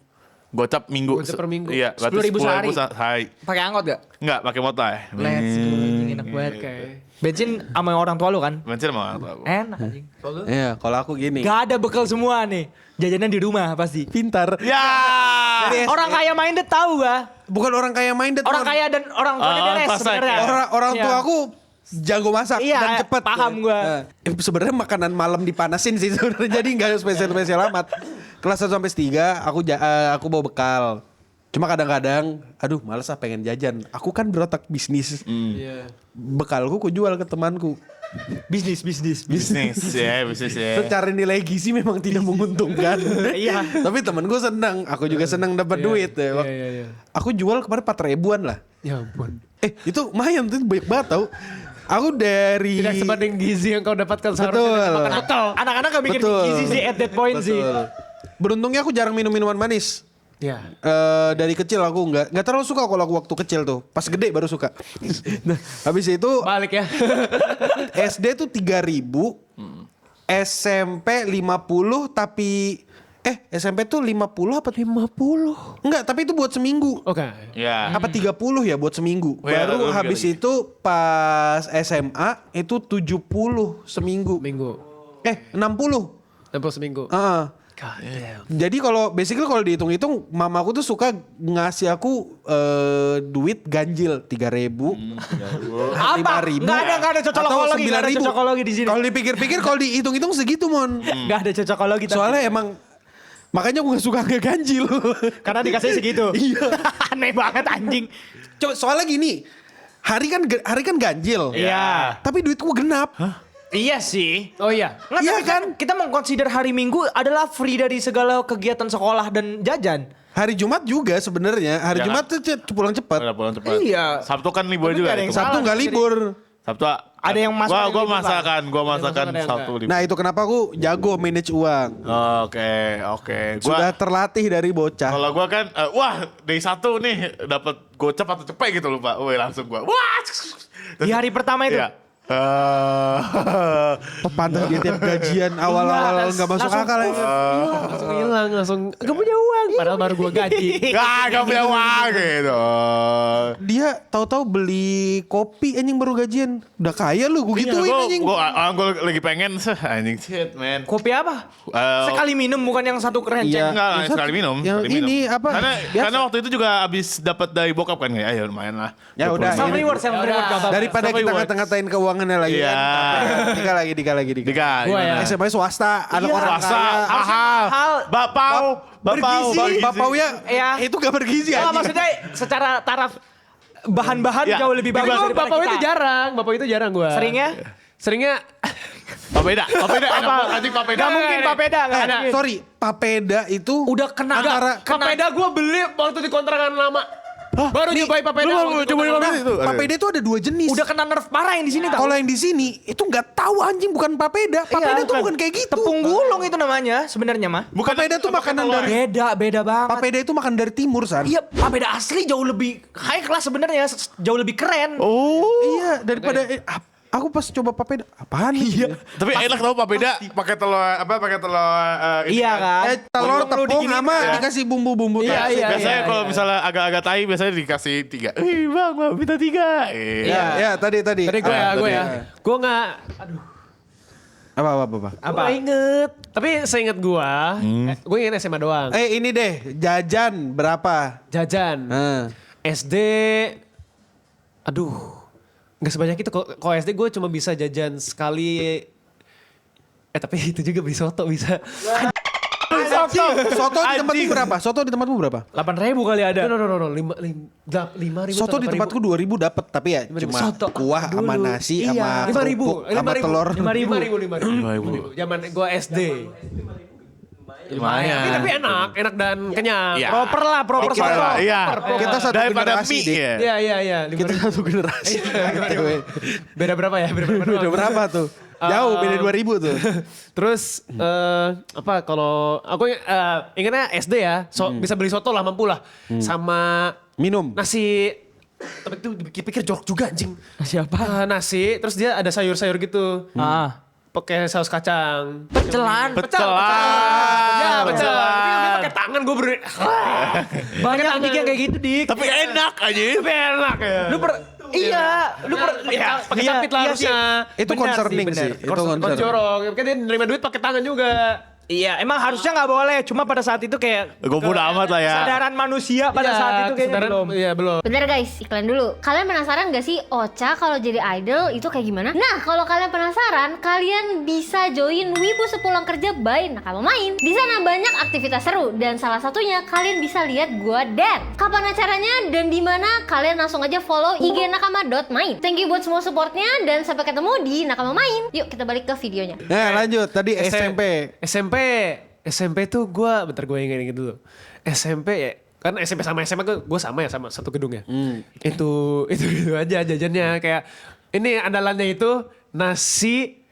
Gocap minggu. Gocap per minggu. Iya, 10.000 sehari. sehari. Pakai angkot gak? Enggak, pakai motor. Let's go, anjing, enak banget. Bensin sama orang tua lu kan? Bensin mau aku. Enak anjing. Iya, kalau aku gini. Gak ada bekal semua nih. Jajanan di rumah pasti. Pintar. Ya. Orang kaya minded tahu gak? Bukan orang kaya minded. Orang Mon. kaya dan orang tuanya beres pas sebenarnya. ya. Orang Iya. tua aku jago masak Iya, dan cepet. paham gua. Sebenarnya makanan malam dipanasin sih sebenarnya, jadi nggak spesial amat. Kelas 1 sampai 3 aku bawa bekal. Cuma kadang-kadang, aduh males pengen jajan. Aku kan berotak bisnis. Iya. Bekalku ku jual ke temanku. Bisnis. Bisnis ya. Secara nilai gizi memang tidak menguntungkan. Iya. Tapi temen gue senang, aku juga senang dapat duit. Iya. Aku jual kemarin 4 ribuan lah. Ya ampun. Itu lumayan tuh, banyak banget tau. Aku dari... Tidak sebanding gizi yang kau dapatkan Betul. seharusnya makan bekal. Anak-anak gak mikir Betul. gizi sih at that point sih. Beruntungnya aku jarang minum minuman manis. Ya. Dari kecil aku nggak terlalu suka kalau aku waktu kecil tuh. Pas gede baru suka. Nah, habis itu Balik ya. SD tuh 3.000, SMP 50 tapi SMP tuh 50 apa 50? Enggak, tapi itu buat seminggu. Oke. Ya. Apa 30 ya buat seminggu. Oh ya, Baru lu habis juga itu pas SMA itu 70 seminggu. Minggu. 60. 60 seminggu. Heeh. God damn. Jadi kalau dihitung-hitung mamaku tuh suka ngasih aku duit ganjil 3.000, 5.000 Nggak ada cocokologi, nggak ada cocokologi di sini. Kalau dipikir-pikir kalau dihitung-hitung segitu mon. Gak ada cocokologi. tapi. Soalnya emang makanya gue gak suka ganjil. Karena dikasih segitu. Iya. Aneh banget anjing. Coba soalnya gini, hari kan ganjil. Iya. Tapi duit gue genap. Iya sih. Oh iya. Nggak, Iya tapi kan? Kita mengconsider hari Minggu adalah free dari segala kegiatan sekolah dan jajan. Hari Jumat juga sebenarnya. Hari Ya Jumat tuh pulang cepat. Udah pulang cepat. Iya. Sabtu kan libur Tapi juga. nggak ada yang itu. Sabtu salah. nggak libur. Sabtu Ada yang masuk, ada yang Gua libur, masakan ada yang Sabtu libur. Nah itu kenapa aku jago manage uang. Oke. Sudah terlatih dari bocah. Kalau gua kan wah, day 1 nih dapat gocap atau cepet gitu lupa. Wih, langsung gua. Wah. Di hari pertama itu. Iya. Pantas dia tiap gajian awal-awal nggak masuk langsung, akal ya. Langsung hilang, langsung gak punya uang. Padahal baru gua gaji. Gak punya uang gitu. Dia tahu-tahu beli kopi anjing baru gajian. Udah kaya lu, gue gituin anjing. Gue lagi pengen anjing shit man. Kopi apa? Sekali minum bukan yang satu kerenceng. Iya. Enggak, Yang sekali minum. yang sekali minum. ini apa? Karena waktu itu juga abis dapat dari bokap kan kayak ya lumayan lah. Ya udah, Self ini- reward, self reward. nggak apa-apa. Daripada Sama kita reward. ngata-ngatain keuangannya lagi Iya. kan. Dika lagi. Dika. Gua ya. SMA swasta, anak Iya. orang Swasta, kaya. mahal. mahal. Bapau. Bergizi. Bapau ya, Iya. itu gak bergizi Oh, anjing. maksudnya secara taraf bahan-bahan Ya. jauh lebih Tapi bagus gua daripada bapak kita. itu jarang. Bapak itu jarang gua. Seringnya Papeda apa? Anjing papeda. Gak mungkin papeda nggak ada. Sorry, papeda itu Udah kena. papeda gua beli waktu di kontrakan lama. Baru nyobain papeda. waktu di kontrakan lama. itu. papeda itu ada 2 jenis. Udah kena nerf parah yang di sini tau. Kalau yang di sini itu nggak tahu anjing, bukan papeda. Papeda itu bukan kayak gitu. Tepung gulung itu namanya sebenarnya mah. Bukan Papeda tuh makanan dari Beda banget. papeda itu makan dari timur, San. Iya, papeda asli jauh lebih high class sebenarnya, jauh lebih keren. Iya, daripada aku pas coba papeda, apaan nih? Iya. Tapi enak tau papeda pakai telur ini Iya kan? Telur Perlu tepung diginiin sama kan? dikasih bumbu-bumbu. Iya, tadi. iya. Biasanya kalau misalnya agak-agak tai biasanya dikasih 3. Bang, minta 3. Iya, ya, tadi. Tadi gue ya, tadi. Gue nggak, aduh. Apa? Apa? Gue inget. Tapi seinget gue inget SMA doang. Ini deh, jajan berapa? Jajan. SD, aduh. Nggak sebanyak itu. Kalau SD gue cuma bisa jajan sekali. Tapi itu juga beli soto bisa. Soto di tempatmu berapa? Soto di tempatmu berapa? 8.000 kali ada. No. 5.000. Soto di tempatku 2.000 dapat, tapi ya cuma Soto. kuah sama Dulu. nasi Iya. sama 5.000. kerupuk sama telur. 5.000. Zaman gue SD. Lumayan. Tapi enak dan kenyang. Iya. Proper lah, proper Oke, soto. Iya. Kita satu daripada generasi, mie Dik. ya. Iya. Kita 5.000. satu generasi. Beda berapa ya? Beda berapa tuh? Jauh, beda 2.000 tuh. Terus apa kalau aku ingatnya SD ya, bisa beli soto lah mampu lah, sama Minum. nasi. Tapi itu dipikir jorok juga anjing. Siapa? Nasi, terus dia ada sayur-sayur gitu, pakai saus kacang. Pecelan. Ya pecel. Tapi dia pakai tangan gue beri. Banyak dik yang kayak gitu dik. Tapi enak aja. Tapi enak ya. Lu pakai capit lah harusnya. Itu Benar concerning sih, sih. benar. Itu concerning. Jorok, kan dia nerima duit pakai tangan juga. Iya, emang harusnya nggak boleh. Cuma pada saat itu kayak Gue bodo amat lah ya. kesadaran manusia pada saat itu kayaknya belum. Iya belum. Bentar guys, iklan dulu. Kalian penasaran gak sih Ocha kalau jadi idol itu kayak gimana? Nah, kalau kalian penasaran, kalian bisa join Wibu Sepulang Kerja by Nakama Main. Di sana banyak aktivitas seru dan salah satunya kalian bisa lihat gua dance. Kapan acaranya dan di mana? Kalian langsung aja follow IG nakama.main. Thank you buat semua supportnya dan sampai ketemu di Nakama Main. Yuk kita balik ke videonya. Nah lanjut, tadi SMP tuh gue, bentar gue inget dulu. SMP ya, kan SMP sama SMA gue sama ya, sama satu gedung ya. Itu aja jajannya kayak ini andalannya itu nasi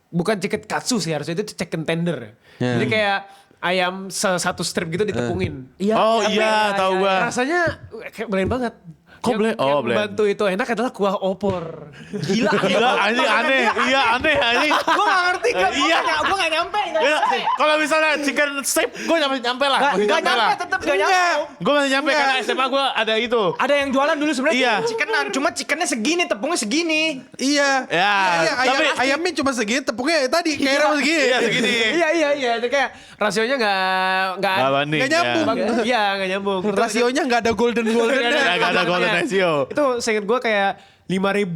bukan chicken katsu sih harusnya itu chicken tender. Jadi kayak ayam satu strip gitu ditepungin. Oh iya, tahu gue. Rasanya kayak blend banget. Kok blend? Oh, yang blend. bantu itu enak adalah kuah opor. Gila, Anjing aneh. Iya aneh anjing. Gue gak ngerti kan, Iya. gue gak nyampe. Kalau misalnya chicken strip, gue nyampe lah. Masih Gak nyampe lah. nyampe, tetep gak nyampe. Gue masih nyampe karena SMA gue ada itu. Ada yang jualan dulu sebenarnya Iya. chickenan, cuma chickennya segini, tepungnya segini. Iya. Ya, tapi- ayamnya cuma segini, tepungnya tadi kayak rambut segini. Iya segini. Iya, itu kayak rasionya nggak Gak banding. Nggak nyambung. Iya nggak nyambung. Rasionya nggak ada golden. Gak ada golden ratio. Itu seinget gue kayak 5.000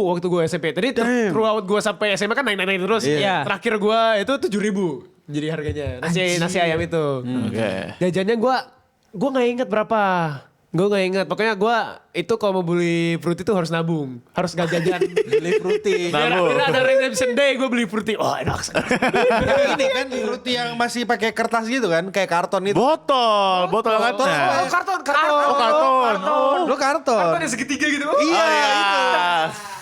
waktu gue SMP. Tadi throughout gue sampai SMA kan naik terus. Iya. Terakhir gue itu 7.000 jadi harganya. Nasi ayam itu. Oke. Jajannya gue nggak inget berapa. Gue gak inget, pokoknya gue itu kalau mau beli fruity tuh harus nabung. Harus gak jajan. Beli fruity. Nabung. Biar ada redemption day gue beli fruity. Oh enak sekali. Ini kan fruity yang masih pakai kertas gitu kan, kayak karton itu. Botol Karton. katanya. Karton. Oh karton. Lu karton. Karton yang segitiga gitu. Iya, itu.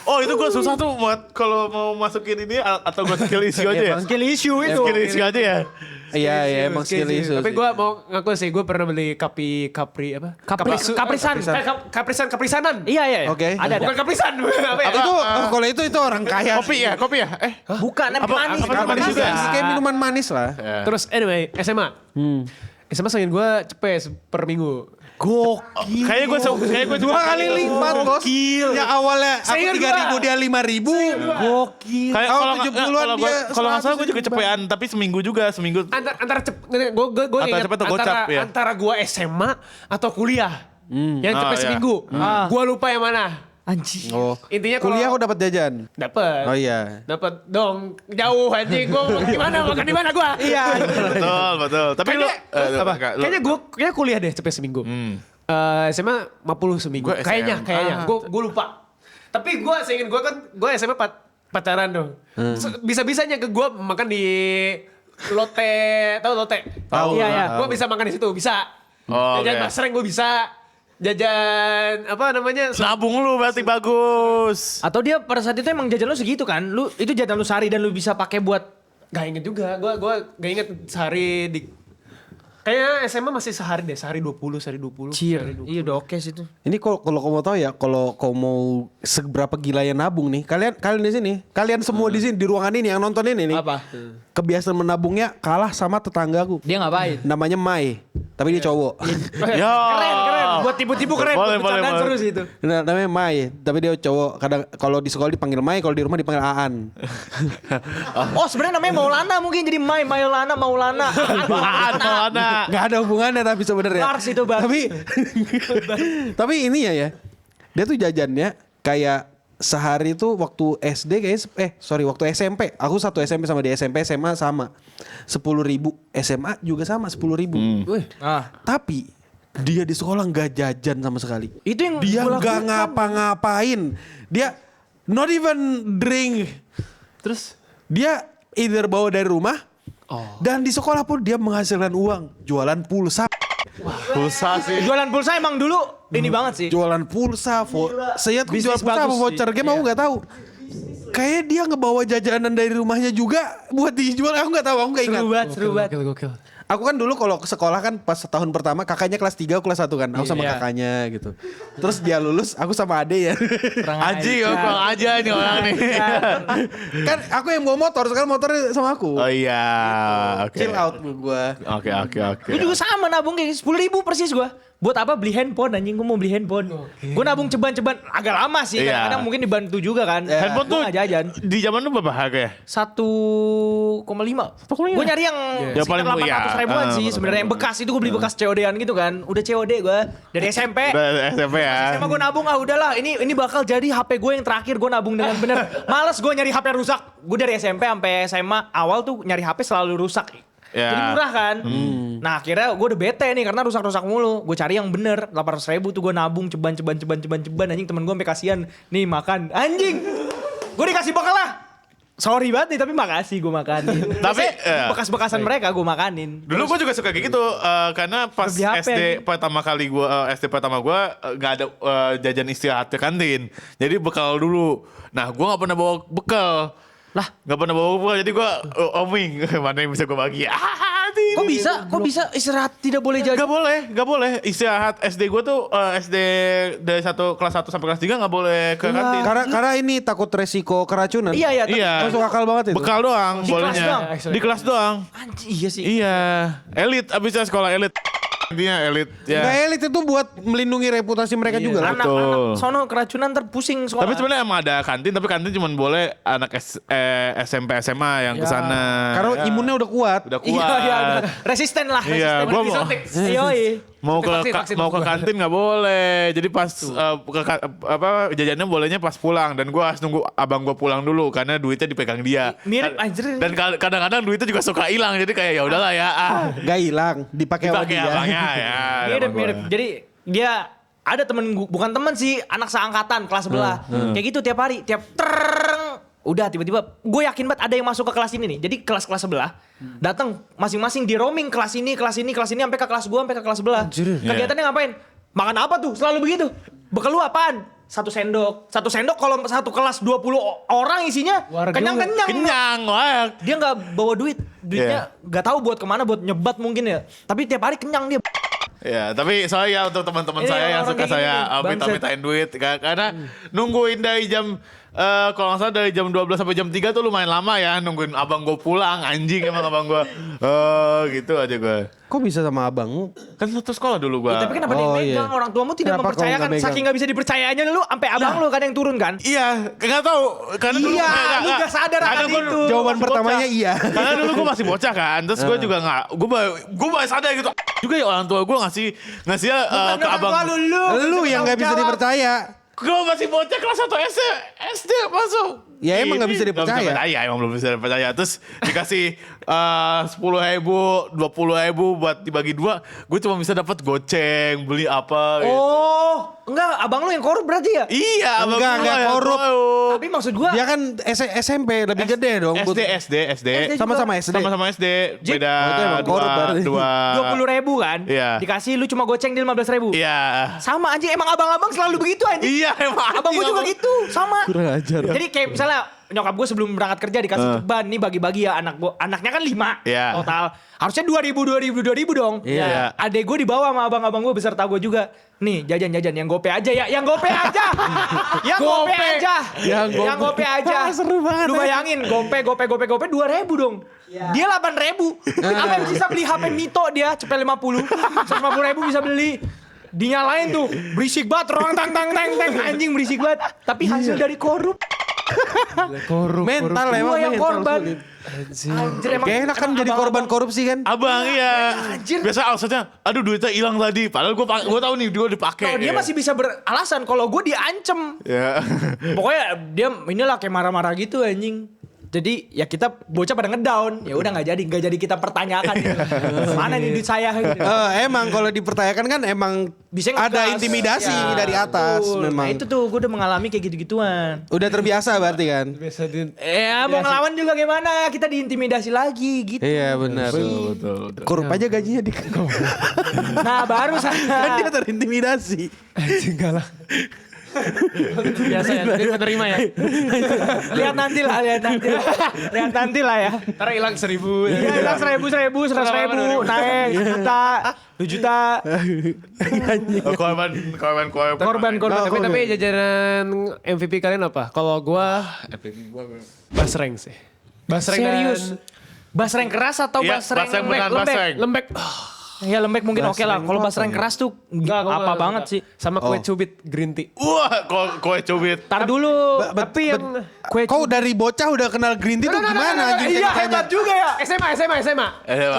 Oh itu gue susah tuh buat kalau mau masukin ini atau gue skill issue aja ya? Skill issue itu. Skill issue aja ya? Iya, emang skill issue. Tapi gue mau ngaku sih, gue pernah beli kapri apa? Kaprisan. Kaprisanan. Iya. Oke. Ada. Bukan kaprisan. Apa ya? Itu kalau itu orang kaya. Kopi ya? Bukan, manis. apa Manis juga? kayak minuman manis lah. Terus anyway, SMA. SMA sengin gue cepet per minggu. Gokil. Kayaknya gue 2 kali lipat bos. Yang awalnya aku Seingat 3.000 dia 5.000. Gokil. Kayak Oh, kalau 70-an dia kalau nggak salah gue 100 juga cepetan, tapi seminggu. Antara gue Antara ingat cepet atau gocap, ya? antara gue SMA atau kuliah. Yang cepet iya. seminggu. Gue lupa yang mana. Anjing. Oh. Intinya kalau Kuliah aku dapat jajan. dapet. Oh iya. Dapat dong. Jauh anjing. Gue makan di mana gue? Iya. Betul. Tapi lu Kayaknya gue kuliah deh cepet seminggu. SMA 50 seminggu. Gua Kayaknya. SMA. Gue lupa. Tapi gue seingin gue kan gue SMA pacaran dong. Bisa-bisanya ke gue makan di Lotte. Tahu Lotte? Tahu. Iya. Gue bisa makan di situ. Bisa. Oh, Jajan oke. basreng gue bisa. Jajan apa namanya? nabung lu berarti bagus. Atau dia pada saat itu emang jajan lu segitu kan? Lu itu jajan lu sehari dan lu bisa pakai buat Gak inget juga. Gue gak inget sehari di. Kayaknya SMA masih sehari deh. Sehari 20. Sehari 20. Iya udah oke sih itu. Ini kalau kau mau tahu ya, kalau kau mau seberapa gila yang nabung nih, kalian di sini, kalian semua di sini di ruangan ini yang nonton ini nih, Apa? kebiasaan menabungnya kalah sama tetanggaku. Dia ngapain? Namanya Mai, tapi dia cowok. Ya. Keren. Buat tipu-tipu keren. Boleh, Buat bercandaan boleh. seru sih itu. Nah, namanya Mai, tapi dia cowok. Kadang kalau di sekolah dipanggil Mai, kalau di rumah dipanggil Aan. Oh sebenarnya namanya Maulana mungkin jadi Maulana. Maulana. Gak ada hubungannya tapi sebenarnya. Lars itu, Bang. Tapi ini ya, dia tuh jajannya kayak sehari tuh waktu SD waktu SMP. Aku satu SMP sama di SMP, SMA sama 10.000, SMA juga sama 10.000. Wih. Tapi dia di sekolah nggak jajan sama sekali. Itu yang Dia gua nggak lakukan. ngapa-ngapain. Dia not even drink. Terus? Dia either bawa dari rumah. Dan di sekolah pun dia menghasilkan uang. Jualan pulsa. Pulsa sih. Jualan pulsa emang dulu ini banget sih. Jualan pulsa. Saya tuh jual Bisnis pulsa apa bagus voucher sih. game aku nggak tahu. Kayaknya dia ngebawa jajanan dari rumahnya juga buat dijual. Aku nggak tahu, aku nggak ingat. Seru banget. Gokil. Aku kan dulu kalau ke sekolah kan pas tahun pertama kakaknya kelas 3 aku kelas 1 kan. Aku sama Iya. kakaknya gitu. Terus dia lulus, aku sama ade ya. Anjing, kurang aja ini orang nih. Kan aku yang bawa motor, sekarang motornya sama aku. Oh iya, oke. Chill out gua. Oke. Gue juga sama nabung kayak 10.000 persis gue. buat apa beli handphone anjing, gue mau beli handphone. Gue nabung ceban-ceban agak lama sih, Iya. kadang-kadang mungkin dibantu juga kan. Handphone tuh Gua nggak jajan. di zaman lu berapa harga ya? 1,5. Gue nyari yang Ya, sekitar paling 800 ribuan iya. sih sebenarnya. Yang bekas itu gue beli bekas COD-an gitu kan. Udah COD gue dari SMP. Udah SMP ya. Sama gue nabung, udahlah ini bakal jadi HP gue yang terakhir gue nabung dengan bener. Males gue nyari HP rusak. Gue dari SMP sampai SMA awal tuh nyari HP selalu rusak. Ya. Jadi murah kan. Nah akhirnya gue udah bete nih karena rusak-rusak mulu. Gue cari yang bener 800 ribu tuh gue nabung ceban anjing, temen gue sampai kasihan nih makan anjing. Gue dikasih bekal lah. Sorry banget nih tapi makasih gue makanin. Tapi, bekas-bekasan mereka gue makanin. Dulu gue juga suka kayak gitu karena pas Beli HP, SD pertama kali gue SD pertama gue nggak ada jajan istirahat ke kantin, jadi bekal dulu. Nah gue nggak pernah bawa bekal, nggak pernah bawa bekal, jadi gue oming mana yang bisa gue bagi. Kok bisa istirahat tidak boleh jajan? Gak boleh istirahat. SD gue tuh SD dari kelas 1 sampai kelas 3 gak boleh ke kantin. Karena ini takut resiko keracunan. Iya. Iya. Masuk akal banget itu. Bekal doang Di kelas bolehnya. doang? Di kelas doang. Anjing iya sih. Iya. Elit abisnya sekolah elit. Intinya elit ya. Nggak elit itu buat melindungi reputasi mereka juga lah. Betul. Anak-anak sono keracunan terpusing sekolah. Tapi sebenarnya emang ada kantin, tapi kantin cuma boleh anak SMP SMA yang kesana. Karena imunnya udah kuat. udah kuat. Iya, resisten lah. Iya, resisten. gua mau- Yoi. mau ke kantin nggak boleh. Jadi pas jajannya bolehnya pas pulang, dan gua harus nunggu abang gua pulang dulu karena duitnya dipegang dia. Mirip, anjir. Dan kadang-kadang duitnya juga suka hilang. Jadi kayak ya udahlah ya. Gak hilang, dipakai sama Dipakai dia. abangnya ya. Mirip. Jadi dia ada temen gua, bukan temen sih, anak seangkatan kelas sebelah. Kayak gitu tiap hari, udah tiba-tiba gue yakin banget ada yang masuk ke kelas ini nih. Jadi kelas-kelas sebelah datang masing-masing di roaming kelas ini sampai ke kelas gue sampai ke kelas sebelah. Kegiatannya ngapain? Makan apa tuh? Selalu begitu. Bekal lu apaan? Satu sendok kalau satu kelas 20 orang isinya kenyang-kenyang. Kenyang, wah. Dia nggak bawa duitnya nggak tahu buat kemana, buat nyebat mungkin ya. Tapi tiap hari kenyang dia. Ya, tapi soalnya untuk teman-teman Ini saya yang orang suka kayak saya gini, minta-mintain duit karena nungguin dari jam kalau nggak salah dari jam 12 sampai jam 3 tuh lumayan lama ya nungguin abang gue pulang. Anjing emang abang gue. Gitu aja gue. Kok bisa sama abangmu? Kan satu sekolah dulu gue. Tapi kenapa dia Oh, megang? iya. Orang tuamu tidak Kenapa kau mempercayakan, nggak megang? saking nggak bisa dipercayanya lu sampai abang lu kan yang turun kan? Iya, nggak tahu. Karena dulu Iya, lu nggak sadar akan gua itu. Jawaban masih pertamanya bocah. iya. Karena dulu gue masih bocah kan, terus gue juga nggak, gue baru sadar gitu. Juga ya orang tua gue ngasih ke abang. Lu yang gak bisa dipercaya. Gue masih bocah kelas 1 SD masuk. Ya emang nggak bisa Nggak dipercaya. emang belum bisa dipercaya. Terus dikasih 10.000, 20.000 buat dibagi 2. Gue cuma bisa dapat goceng, beli apa gitu. Oh, enggak, abang lu yang korup berarti ya? Iya, abang Enggak, gua enggak yang korup. Tapi maksud gua, Dia kan SMP lebih gede dong. SD. Sama-sama SD. Sama-sama SD. Jip. Beda Oh, itu emang korup berarti. 20.000 kan? Iya. Dikasih lu cuma goceng di 15.000. Iya. Sama anjing, emang abang-abang selalu begitu anjing. Iya, emang. Abang gua juga gitu, sama. Kurang ajar. Jadi kayak misalnya nyokap gue sebelum berangkat kerja dikasih ceban nih bagi-bagi ya anaknya kan 5 Iya. total. Harusnya 2.000 dong. Iya. Ya, adek gue dibawa sama abang-abang gue beserta gue juga. Nih jajan-jajan yang gope aja ya, yang gope aja. Yang gope aja. Yang gope aja. Seru banget. Lu bayangin gope 2.000 dong. Dia 8.000. Apa yang bisa beli HP Mito dia cepet 50. 150.000 bisa beli. Dinyalain tuh, berisik banget, orang tang anjing berisik banget. Tapi hasil dari korup. Mental emang Gua yang mental korban. sulit. Anjir, emang Kayak enak kan emang jadi abang-abang. korban korupsi kan? Abang iya. Anjir. Biasa alasannya, aduh duitnya hilang tadi. Padahal gue tahu nih gue dipakai. Kalau dia masih bisa beralasan, kalau gue diancem. Ya. Pokoknya dia inilah kayak marah-marah gitu anjing. Jadi ya kita bocah pada ngedown. Ya udah nggak jadi kita pertanyakan. Mana nih duit saya? Gitu. Emang kalau dipertanyakan kan emang Bisa ada ngegas. intimidasi Ya, dari atas betul. memang. Nah itu tuh gue udah mengalami kayak gitu-gituan. Udah terbiasa berarti kan? Biasa di Ya mau ngelawan juga gimana? Kita diintimidasi lagi gitu. Iya benar. Betul. Korup aja gajinya di Nah baru kan dia saya. terintimidasi. enggak lah. Biasa ya, dia menerima ya. Lihat nanti lah. Lihat nanti lah ya. Ntar hilang 1.000. Iya hilang 1.000, 100.000, naik 2 juta. Korban. Tapi jajanan MVP kalian apa? Kalau gua MVP gua basreng sih. Basreng Serius? dan Basreng keras atau Iya, basreng basreng beneran lembek? basreng. lembek. Ya lembek mungkin oke lah. Basreng Kalau tuh basreng apa ya? keras tuh Enggak, gua apa nggak banget suka. sih. Sama kue cubit green tea. Wah, kue cubit. Tar dulu. Tapi yang Kue Kau dari bocah udah kenal green tea tuh gimana anjing? Iya ceritanya? hebat juga ya. SMA.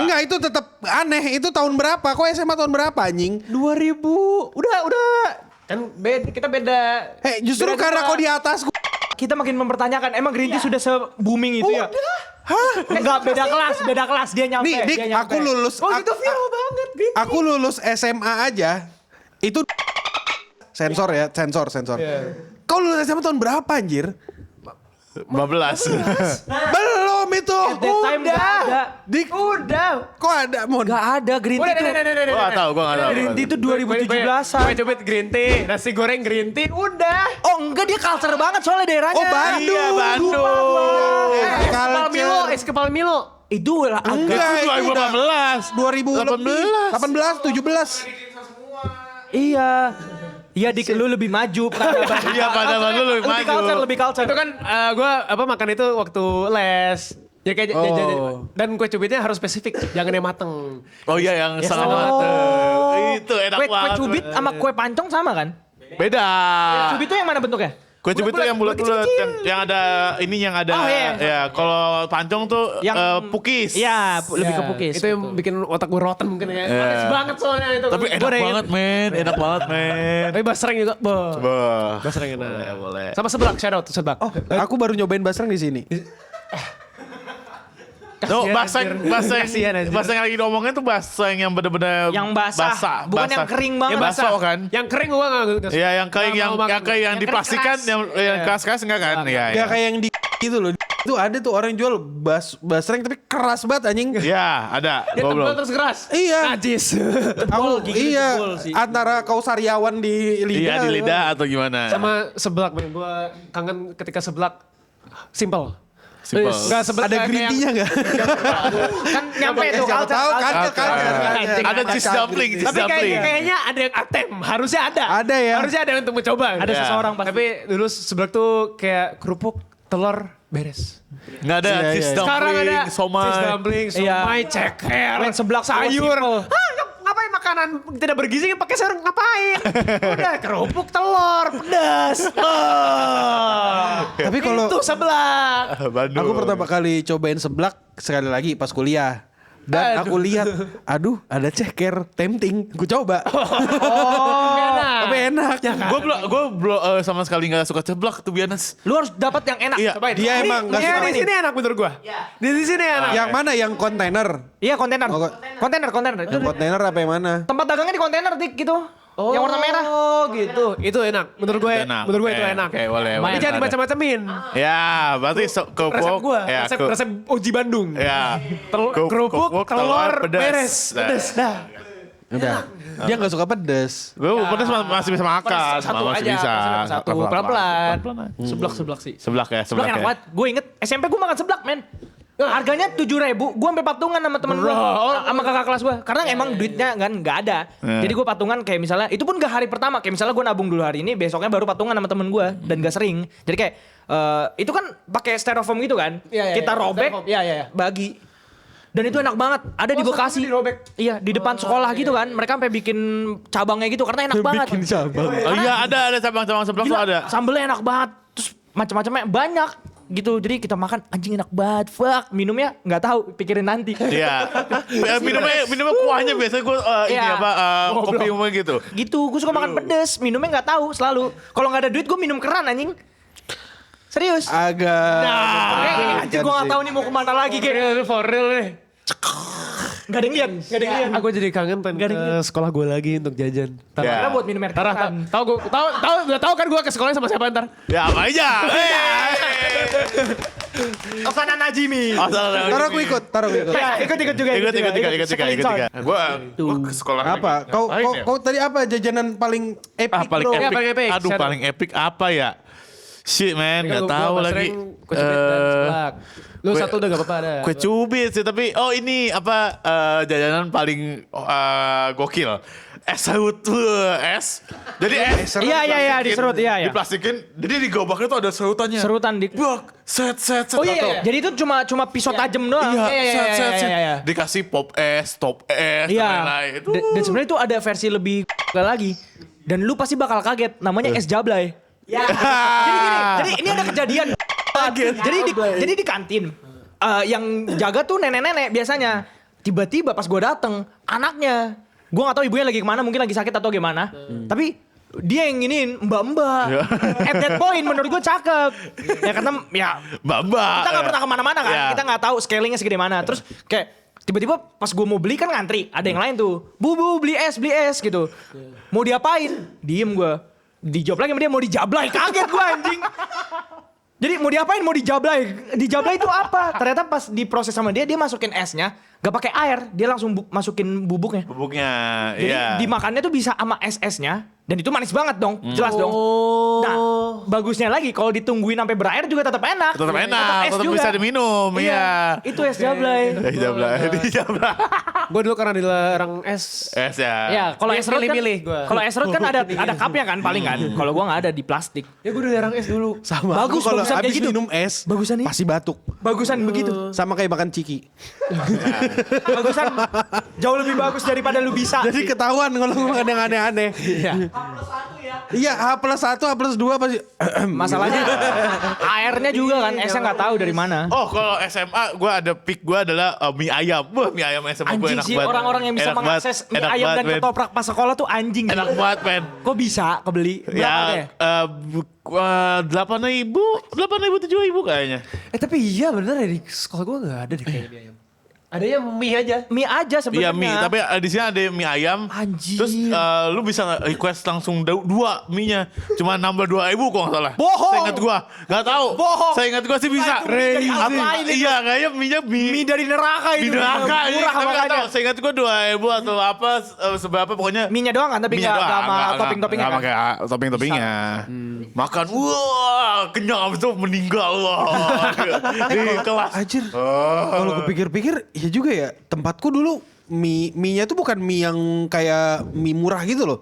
Enggak, itu tetap aneh. Itu tahun berapa? Kok SMA tahun berapa anjing? 2000. Udah. Kan kita beda. Justru beda karena dua. kau di atas gua. Kita makin mempertanyakan, emang Green Tea sudah se-booming itu ya? Hah? Enggak, beda kelas. Dia nyampe. Nih, Dik, dia nyampe. aku lulus. Oh itu viral banget Green Tea. Aku lulus SMA aja. Itu sensor ya, sensor. Kau lulus SMA tahun berapa anjir? 15. Belum itu. At that time nggak ada. Dik, Udah. kok ada, Mon? Nggak ada Green Tea tuh. Gua nggak tahu. Green Tea itu 2017-an. Kue cubit green tea, nasi goreng green tea, udah. Oh enggak, dia culture banget soalnya daerahnya. Oh, Bandung. Iya, Bandung. Kepala Milo, es kepala Milo. Itu lah. Enggak, Itu itu udah 2018. 2018, 17. Iya. Iya dik, lu lebih maju. Iya, pada lu lebih maju. Lebih culture. Itu kan gue makan itu waktu les. Ya kayak dan kue cubitnya harus spesifik, jangan yang mateng. Oh iya, yang setengah mateng. Itu enak Kue banget. cubit sama kue pancong sama kan? Beda. Cubit itu yang mana bentuknya? Kue cubit tuh yang bulat-bulat, yang ada ini yang ada. Oh, iya. Ya, kalau pancong tuh Yang- pukis. Iya, lebih ke pukis. Itu yang bikin otak gue rotten mungkin ya. Manis banget soalnya itu. Tapi enak banget, men. Enak banget, men. Tapi basreng juga. Wah. Basreng enak. Boleh, boleh. Sama seblak, shout out seblak. Oh, aku baru nyobain basreng di sini. No, Kasihan, baseng anjir. yang lagi ngomongin tuh baseng yang bener-bener Yang basah. Bukan yang kering banget. Yang basah kan? Yang kering gue gak. Iya, yang kayak yang Yang diplastikan, keras. yang keras-keras enggak kan? Iya, Ya kayak yang di itu loh. Itu ada tuh orang jual basreng tapi keras banget anjing. Iya, ada. Dia Gua tebal belum. terus keras. Iya. Najis. Aku gigi iya jebol sih. antara kau sariawan di lidah. Iya, di lidah atau gimana? Sama seblak, men. Gue kangen ketika seblak. Simple. Simple. Enggak seblak. Ada kayak green yang- tea-nya enggak? Kan nyampe tuh Siapa culture. tahu kan Culture. Ada cheese dumpling, cheese Tapi dumpling. kayaknya ada yang atem. Harusnya ada. Ada ya? Harusnya ada untuk mencoba. Ada Iya. seseorang pasti. Tapi dulu seblak tuh kayak kerupuk, telur, beres. Enggak ada Iya, cheese iya. Sekarang ada dumpling, somai. cheese dumpling, Iya. somai, ceker, Men, seblak sayur. simple. Ngapain makanan tidak bergizi pakai sayur ngapain? Udah kerupuk, telur, pedas. Tapi kalau Itu seblak. Bandung. aku pertama kali cobain seblak sekali lagi pas kuliah. Dan Aduh. aku lihat, aduh ada ceker, tempting. Ku coba. Enak. Tapi enak. Gue belum sama sekali nggak suka seblak tuh biasa. Lu harus dapat yang enak. Iya. Cobain. Dia emang nggak suka. Di sini enak menurut gua. Di sini enak. Yang mana? Yang kontainer? Iya kontainer. Oh, Kontainer. Itu Yang kontainer apa yang mana? tempat dagangnya di kontainer dik gitu. Yang warna merah. Oh gitu. Itu enak. Menurut gue, Enak. menurut gue itu enak. Oke, boleh. Tapi boleh. jangan dibaca-bacamin. Ya, berarti Resep kerupuk. gue. Ya, Resep Oji Bandung. Ya. Kerupuk, telur, beres. Nah. Pedes. Dah. Udah. Dia nggak suka pedes. Gue pedes masih bisa makan. Satu masih aja, bisa. satu. Pelan-pelan. Seblak sih. Seblak ya, Seblak seblak enak ya. banget. Gue inget SMP gue makan seblak men. Harganya 7.000, gue sampai patungan sama temen gue, sama kakak kelas gue. Karena emang duitnya kan nggak ada. Jadi gue patungan kayak misalnya, itu pun gak hari pertama. Kayak misalnya gue nabung dulu hari ini, besoknya baru patungan sama temen gue dan gak sering. Jadi kayak itu kan pakai styrofoam gitu kan, Iya, kita robek, Iya. bagi. Dan itu enak banget. Ada di Bekasi. dirobek. Iya, di depan sekolah gitu kan. Mereka sampai bikin cabangnya gitu karena enak banget. cabang. Oh iya, ada cabang-cabang seblak tuh Gila, ada. sambelnya enak banget. Terus macam-macamnya banyak gitu. Jadi kita makan anjing enak banget. Fuck, minumnya nggak tahu, pikirin nanti. Iya. Ya, minumnya kuahnya biasanya gue ini Iya. apa kopi umum gitu. Gitu, gue suka makan pedes, minumnya nggak tahu selalu. Kalau nggak ada duit gue minum keran anjing. Serius. Agak. Anjing gue nggak tahu nih mau kemana lagi kayak. For real nih. Gak ada yang lihat, gak ada yang lihat. Aku jadi kangen pengen ke sekolah gue lagi untuk jajan. Ya. Karena buat minum air Tarah, keran. udah tahu kan gue ke sekolahnya sama siapa ntar? Ya apa aja. Osana Najimi. Taruh aku ikut. Ya, ikut juga. Ikut. Gue ke sekolah. Apa? Kau Ngapain ya? kau tadi apa jajanan paling epic Ah, paling bro? Iya, epic. paling epic. Aduh, Shadow. paling epic apa ya? Shit man, Kan gak gua tahu lagi. basreng, kue cubit dan seblak. Lu satu udah gak apa-apa ada. Kue cubit sih, tapi ini apa jajanan paling gokil. es serut es. Jadi es. Iya, diserut, iya. Diplastikin, jadi di gerobaknya tuh ada serutannya. Serutan dik. Buak, set. Oh iya, Tahu. iya. Jadi itu cuma pisau tajam doang. Iya, set. Iya. Dikasih pop es, top es, Iya. dan lain-lain. Dan sebenarnya itu ada versi lebih lagi. Dan lu pasti bakal kaget. Namanya es jablay. Ya. Jadi ini ada kejadian. Jadi di kantin. Yang jaga tuh nenek-nenek biasanya. Tiba-tiba pas gue dateng, anaknya. Gue gak tahu ibunya lagi kemana, mungkin lagi sakit atau gimana. Tapi dia yang nginin mbak-mbak. At that point menurut gue cakep. Ya karena ya Mbak. kita gak pernah kemana-mana kan. Iya. Kita gak tahu scalingnya segede mana. Terus kayak tiba-tiba pas gue mau beli kan ngantri. Ada yang lain tuh. Bu beli es gitu. Mau diapain? Diem gue. Dijawab lagi sama dia mau dijablay. Kaget gue anjing. Jadi mau diapain? Mau dijablay. Dijablay itu apa? Ternyata pas diproses sama dia masukin esnya. Gak pakai air. Dia langsung masukin bubuknya. Bubuknya, Jadi iya. dimakannya tuh bisa sama es-esnya. Dan itu manis banget dong. Jelas dong. Nah bagusnya lagi kalau ditungguin sampai berair juga tetap enak. Tetap enak, es tetap juga. bisa diminum, iya. Itu es jablay. Dijablay. Gue dulu karena dilarang es. Es ya. Ya, kalau es serut kan, Milih-milih gua. kalau es serut kan ada cupnya kan paling kan. Kalau gua nggak ada di plastik. Ya gue dilarang es dulu. Sama Bagus, aku kalau bagusan kayak habis gitu. minum es, Bagusan nih. pasti batuk. Bagusan begitu. Sama kayak makan ciki. Bagusan jauh lebih bagus daripada lu bisa. Jadi ketahuan kalau makan yang aneh-aneh. Iya, H+1, H+2 pasti. Masalahnya airnya juga kan esnya nggak tahu dari mana. Oh kalau SMA gue ada pick gue adalah mie ayam. Wah mie ayam SMA gue Anjing enak sih banget. orang-orang yang bisa Enak mengakses banget, mie enak ayam banget, dan men. ketoprak pas sekolah tuh anjing. Enak banget men. Kok bisa kebeli? Berapa Ya, deh? 8.000 7.000 kayaknya. Tapi iya bener ya di sekolah gue gak ada deh kayak mie ayam. Adanya mie aja. Mie aja sebenarnya. Iya mie, tapi di sini ada mie ayam. Anjir. Terus lu bisa request langsung dua mie-nya. Cuma nambah 2.000 kok nggak salah. Bohong. Saya ingat gua, nggak tahu. Bohong. Saya ingat gua sih bisa. Nah, itu mie dari apain itu? Iya, kayaknya mie-nya mie dari neraka mie itu. neraka. Murah Tapi nggak makanya. tahu. Saya ingat gua 2.000 atau apa seberapa pokoknya. Mie-nya doang kan tapi Mie-nya nggak doang, sama nggak topping-toppingnya kan. pakai topping-toppingnya. Makan, wah kenyang abis itu meninggal wah di kelas. Anjir. Kalau gue pikir-pikir, ya juga ya. Tempatku dulu mie-nya tuh bukan mie yang kayak mie murah gitu loh.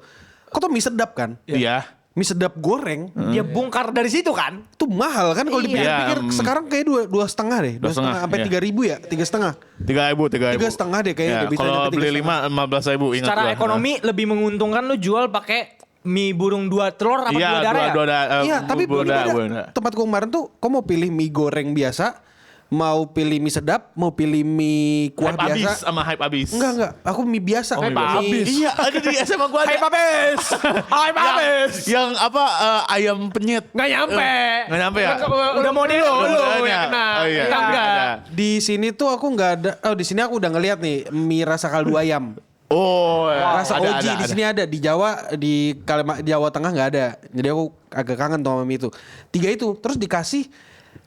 Kok tuh mie sedap kan? Iya. Mie sedap goreng. Dia bongkar dari situ kan. Itu mahal kan kalau Iya. dipikir-pikir. Sekarang kayak 2,5 deh. 2,5 sampai iya. 3.000 ya? 3,5. 3.000. 3,5 deh kayaknya. Ya, Udah bisa kalau nyampe beli 3,5. 5 15.000 ingat Secara gua. ekonomi lebih menguntungkan lu jual pakai mie burung 2 telur apa 2 Iya, darah ya? Iya, tapi belum udah. ada. Tempatku kemarin tuh, kok mau pilih mie goreng biasa, mau pilih mie sedap, mau pilih mie kuah Hype abis biasa. sama hype abis. Enggak. Aku mie biasa. Oh, mie Mie- abis. Iya, ada di SMA gua ada. Hype abis! Hype abis! Yang apa ayam penyet. Gak nyampe. Nggak nyampe ya? Udah mau dulu. Udah yang ada. kena. Oh iya. Kita enggak. Ada. Di sini tuh aku nggak ada. Oh, di sini aku udah ngeliat nih mie rasa kaldu ayam. Oh, Rasa ada, OG di sini ada. Di Jawa, di Jawa Tengah nggak ada. Jadi aku agak kangen sama mie itu. 3 itu, terus dikasih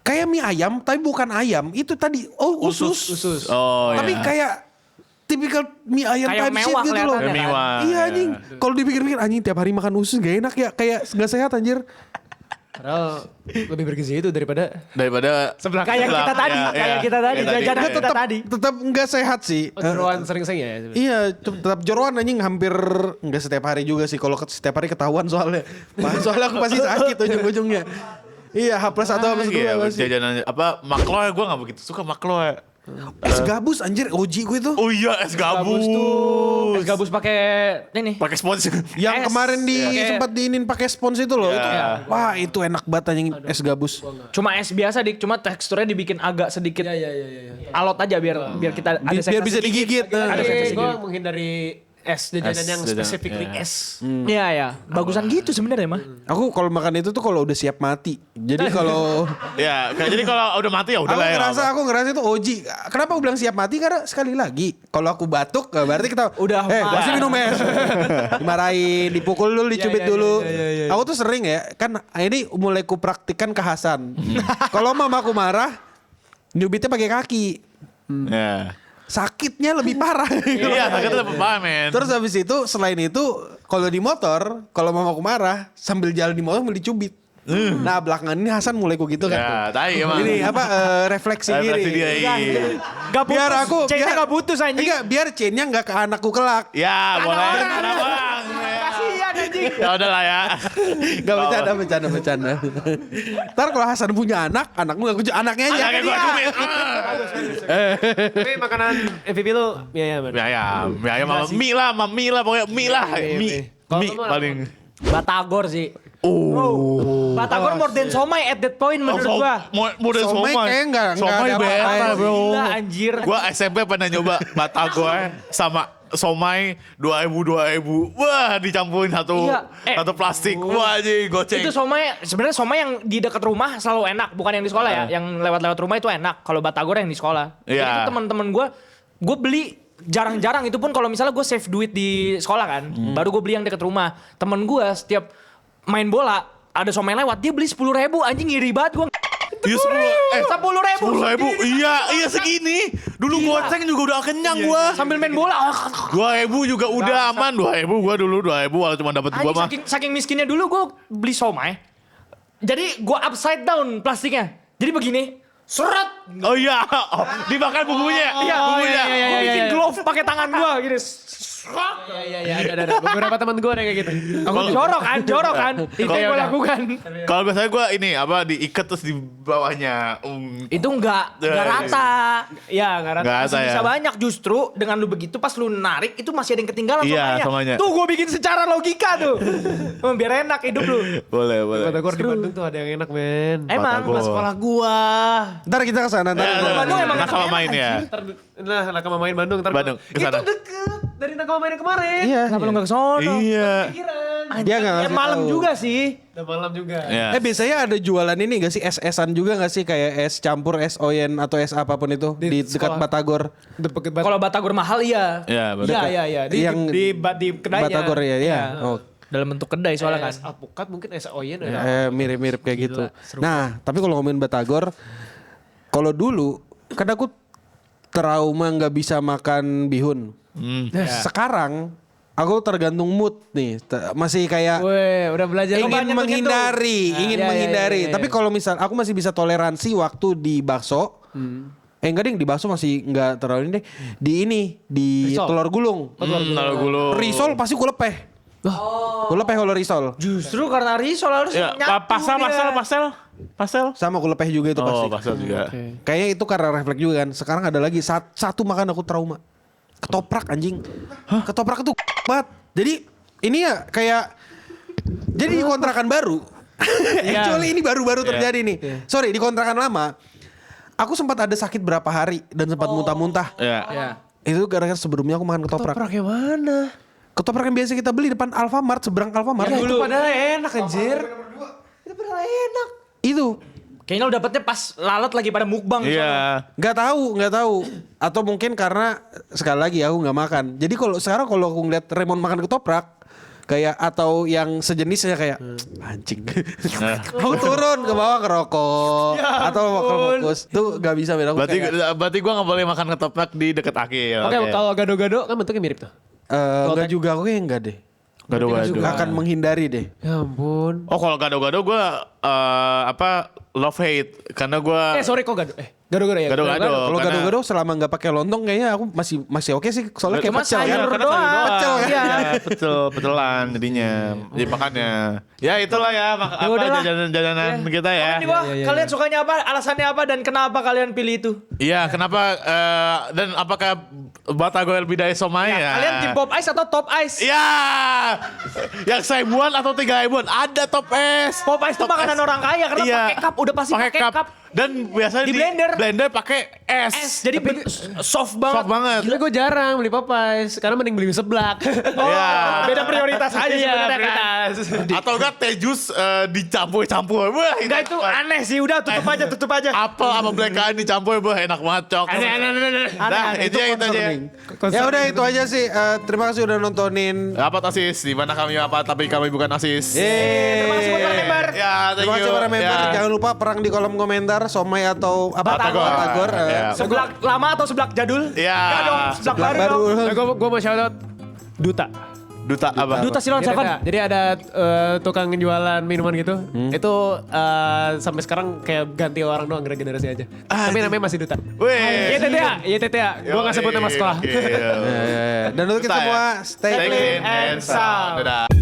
kayak mie ayam, tapi bukan ayam. Itu tadi, usus. Oh, Tapi iya. kayak tipikal mie ayam Kayak type shit mewah gitu loh. kelihatannya kan. Mewah, Iya iya. anjing. Kalau dipikir-pikir anjing tiap hari makan usus gak enak ya. Kayak gak sehat anjir. Padahal lebih bergizi itu daripada sebelah Kayak kita tadi, kayak kita tadi, jajanan kita tadi. Tetap gak sehat sih. jeroan sering-sering ya. Iya, tetap jeroan anjing hampir nggak setiap hari juga sih. Kalau setiap hari ketahuan soalnya. Soalnya aku pasti sakit ujung-ujungnya. Iya, H+1 H+2 Iya, pasti. jajanan apa makloe gue gak begitu suka makloe. Es gabus anjir, OG gue tuh. Oh iya es gabus. Es gabus pakai ini. Pakai spons. Yang Es. kemarin Pakai- sempat diinin pakai spons itu loh. Iya. Itu, wah, itu enak banget anjing es gabus. Cuma es biasa dik, cuma teksturnya dibikin agak sedikit alot aja biar kita ada Biar bisa digigit. Ada sensasi Gue gigit. menghindari es jajanan Es, yang jajanan, specifically iya. es. Iya ya, bagusan gitu sebenarnya mah. Aku kalau makan itu tuh kalau udah siap mati. Jadi kalau Ya, jadi kalau udah mati ya udah lah ya. aku ngerasa itu OG. Kenapa aku bilang siap mati? Karena sekali lagi kalau aku batuk berarti kita Udah masih minum es. Dimarahin, dipukul dulu, dicubit dulu. Aku tuh sering ya, kan ini mulai ku praktikkan ke Hasan. Kalau mamaku marah, nyubitnya pakai kaki. Ya. Sakitnya lebih parah. Iya, sakitnya lebih parah, men. Terus habis itu selain itu kalau di motor, kalau mamaku marah sambil jalan di motor sambil dicubit. Nah belakangan ini Hasan mulai kok gitu kan. Ya, tai emang. Ini apa refleksi Refleksi diri. dia, iya. Gak putus. Biar aku Chainnya gak putus anjing. Enggak, biar chainnya enggak ke anakku kelak. Ya, boleh. Kenapa? Kasihan anjing. Ya udah lah ya. Gak bercanda. Ntar kalau Hasan punya anak, anakmu gak kucing, anaknya aja. Anaknya gua cubit. Tapi makanan MVP lu mie ayam. Ya, mie lah, pokoknya mie lah. Mie Kalau paling. Batagor sih. Batagor more than somai at that point menurut gua. Model Somai somai. kayak nggak Somai ada beta apa-apa. bro. Gila anjir. Gua SMP pernah nyoba Batagor sama somai 2.000. Wah, dicampurin satu Iya. satu plastik. Wah, anjing goceng. Itu somai sebenarnya somai yang di dekat rumah selalu enak, bukan yang di sekolah ya. Yang lewat-lewat rumah itu enak. Kalau Batagor yang di sekolah. Jadi Iya. itu teman-teman gue beli jarang-jarang itu pun kalau misalnya gue save duit di sekolah kan, baru gue beli yang deket rumah. Temen gue setiap main bola ada somai lewat, dia beli 10.000 anjing ngiri banget gue. Iya 10.000. 10.000. Iya segini. Dulu goceng juga udah kenyang gua. Sambil main bola. 2.000 juga udah aman. 2.000 gua dulu 2.000 walau cuma dapat Anjing, gua mah. saking miskinnya dulu gue beli somai. Jadi gue upside down plastiknya. Jadi begini. Seret. Oh iya, dimakan bumbunya. Iya, bumbunya. Gue bikin glove pakai tangan gue gini. Iya, ada. Beberapa teman gue ada kayak gitu. Jorok kan. Itu yang gue lakukan. Kalau biasanya gua ini apa diikat terus di bawahnya. Itu enggak rata. Iya, nggak rata. Nggak rata Masih ya. bisa banyak justru dengan lu begitu pas lu narik itu masih ada yang ketinggalan Iya, somanya. somanya. Tuh gue bikin secara logika tuh. Biar enak hidup lu. Boleh. Batagor di Bandung tuh ada yang enak men. Emang Batagor. pas sekolah gua. Ntar kita kesana. Bandung emang nakal enak main ya. Nah, Nakama main Bandung. Ntar Bandung, kesana. Itu deket dari Nakama main kemarin. Iya. Kenapa lu gak kesono? Iya. Pikiran. Dia nggak ngasih Malam tahu. juga sih. Udah malam juga. Iya. Biasanya ada jualan ini gak sih es-esan juga gak sih kayak es campur, es oyen atau es apapun itu di dekat sekolah. Batagor. Kalau Batagor mahal iya. Iya, betul. Iya. Yang Di kedainya. Batagor ya. Iya. Oh. Dalam bentuk kedai soalnya kan. Es alpukat mungkin es oyen ya. Mirip-mirip kayak gitu. Nah, tapi kalau ngomongin Batagor, kalau dulu kan aku trauma nggak bisa makan bihun. Nah, sekarang aku tergantung mood nih. Masih kayak Weh, udah belajar ingin banyak menghindari, iya. Tapi kalau misal aku masih bisa toleransi waktu di bakso. Enggak ding, di bakso masih enggak terlalu ini deh. Di Risol. telur gulung. Kalau gulu. Risol pasti gue lepeh. Gue lepeh kalau risol. Justru karena risol harus Ya, nyatu pastel. Sama gue lepeh juga itu pasti. Oh, pastel juga. Kayaknya itu karena refleks juga kan. Sekarang ada lagi satu makan aku trauma. Ketoprak anjing. Ketoprak itu banget. Jadi ini ya kayak jadi di kontrakan baru. Actually ini baru-baru terjadi nih. Sorry, di kontrakan lama aku sempat ada sakit berapa hari dan sempat muntah-muntah. Iya. Itu gara-gara sebelumnya aku makan ketoprak. Ketoprak yang mana? Ketoprak yang biasa kita beli depan Alfamart, seberang Alfamart. Itu padahal enak anjir. Itu padahal enak. Itu Kayaknya lu dapetnya pas lalat lagi pada mukbang. Iya. nggak tahu. Atau mungkin karena sekali lagi aku nggak makan. Jadi sekarang kalau aku ngeliat Raymond makan ketoprak kayak atau yang sejenisnya kayak anjing. Aku turun ke bawah ngerokok atau fokus. Tuh nggak bisa beda. Berarti gua nggak boleh makan ketoprak di deket Akil. Oke, kalau gado-gado kan bentuknya mirip tuh. Enggak juga aku kayaknya enggak deh. Gado-gado. Akan menghindari deh. Ya ampun. Oh, kalau gado-gado gua love hate karena gua Sorry kok gado. Gado-gado ya. Gado-gado. Kalau karena- gado-gado selama nggak pakai lontong kayaknya aku masih oke sih. Soalnya kayak Cuma pecel sayur kan. doang. Pecel kan. Iya. Pecelan jadinya. Jadi makannya. Ya itulah ya udahlah. jajanan kita ya. Di bawah, kalian sukanya apa? Alasannya apa dan kenapa kalian pilih itu? Iya, kenapa dan apakah Batagor lebih dari somai ya? Kalian tim pop ice atau top ice? Ya, yang 1.000-an atau 3.000-an ada top es. Pop ice itu makanan orang kaya karena Iya. pakai cup, udah pasti pakai cup. Dan biasanya Di blender. pakai es. Jadi soft banget. Soft banget. Gila gue jarang beli Popeyes. Karena mending beli mie seblak. Oh, Iya. beda prioritas aja Iya, sebenarnya kan. prioritas. Atau enggak teh jus dicampur-campur. Wah, Enggak itu aneh sih, udah tutup aja. apel sama black currant dicampur, enak banget cok. Nah, itu ya itu aja. Ya udah itu aja sih. Terima kasih udah nontonin. Apa asis? Di mana kami apa tapi kami bukan asis. Terima kasih buat para member. Ya, thank Terima you. kasih para member. Ya. Jangan lupa perang di kolom komentar. Somai atau apa? Batagor. Ya. Seblak lama atau seblak jadul? Iya. Enggak dong, seblak baru. Baru. dong. Gue mau shout out Duta. Duta apa? Duta Silon Seven. Jadi ada tukang jualan minuman gitu. Itu sampai sekarang kayak ganti orang doang generasi aja. Tapi namanya masih Duta. Wih. YTTA. Gue gak sebut nama sekolah. Oke, iya. Dan untuk kita Duta ya? semua stay Stay clean and sound. Dadah.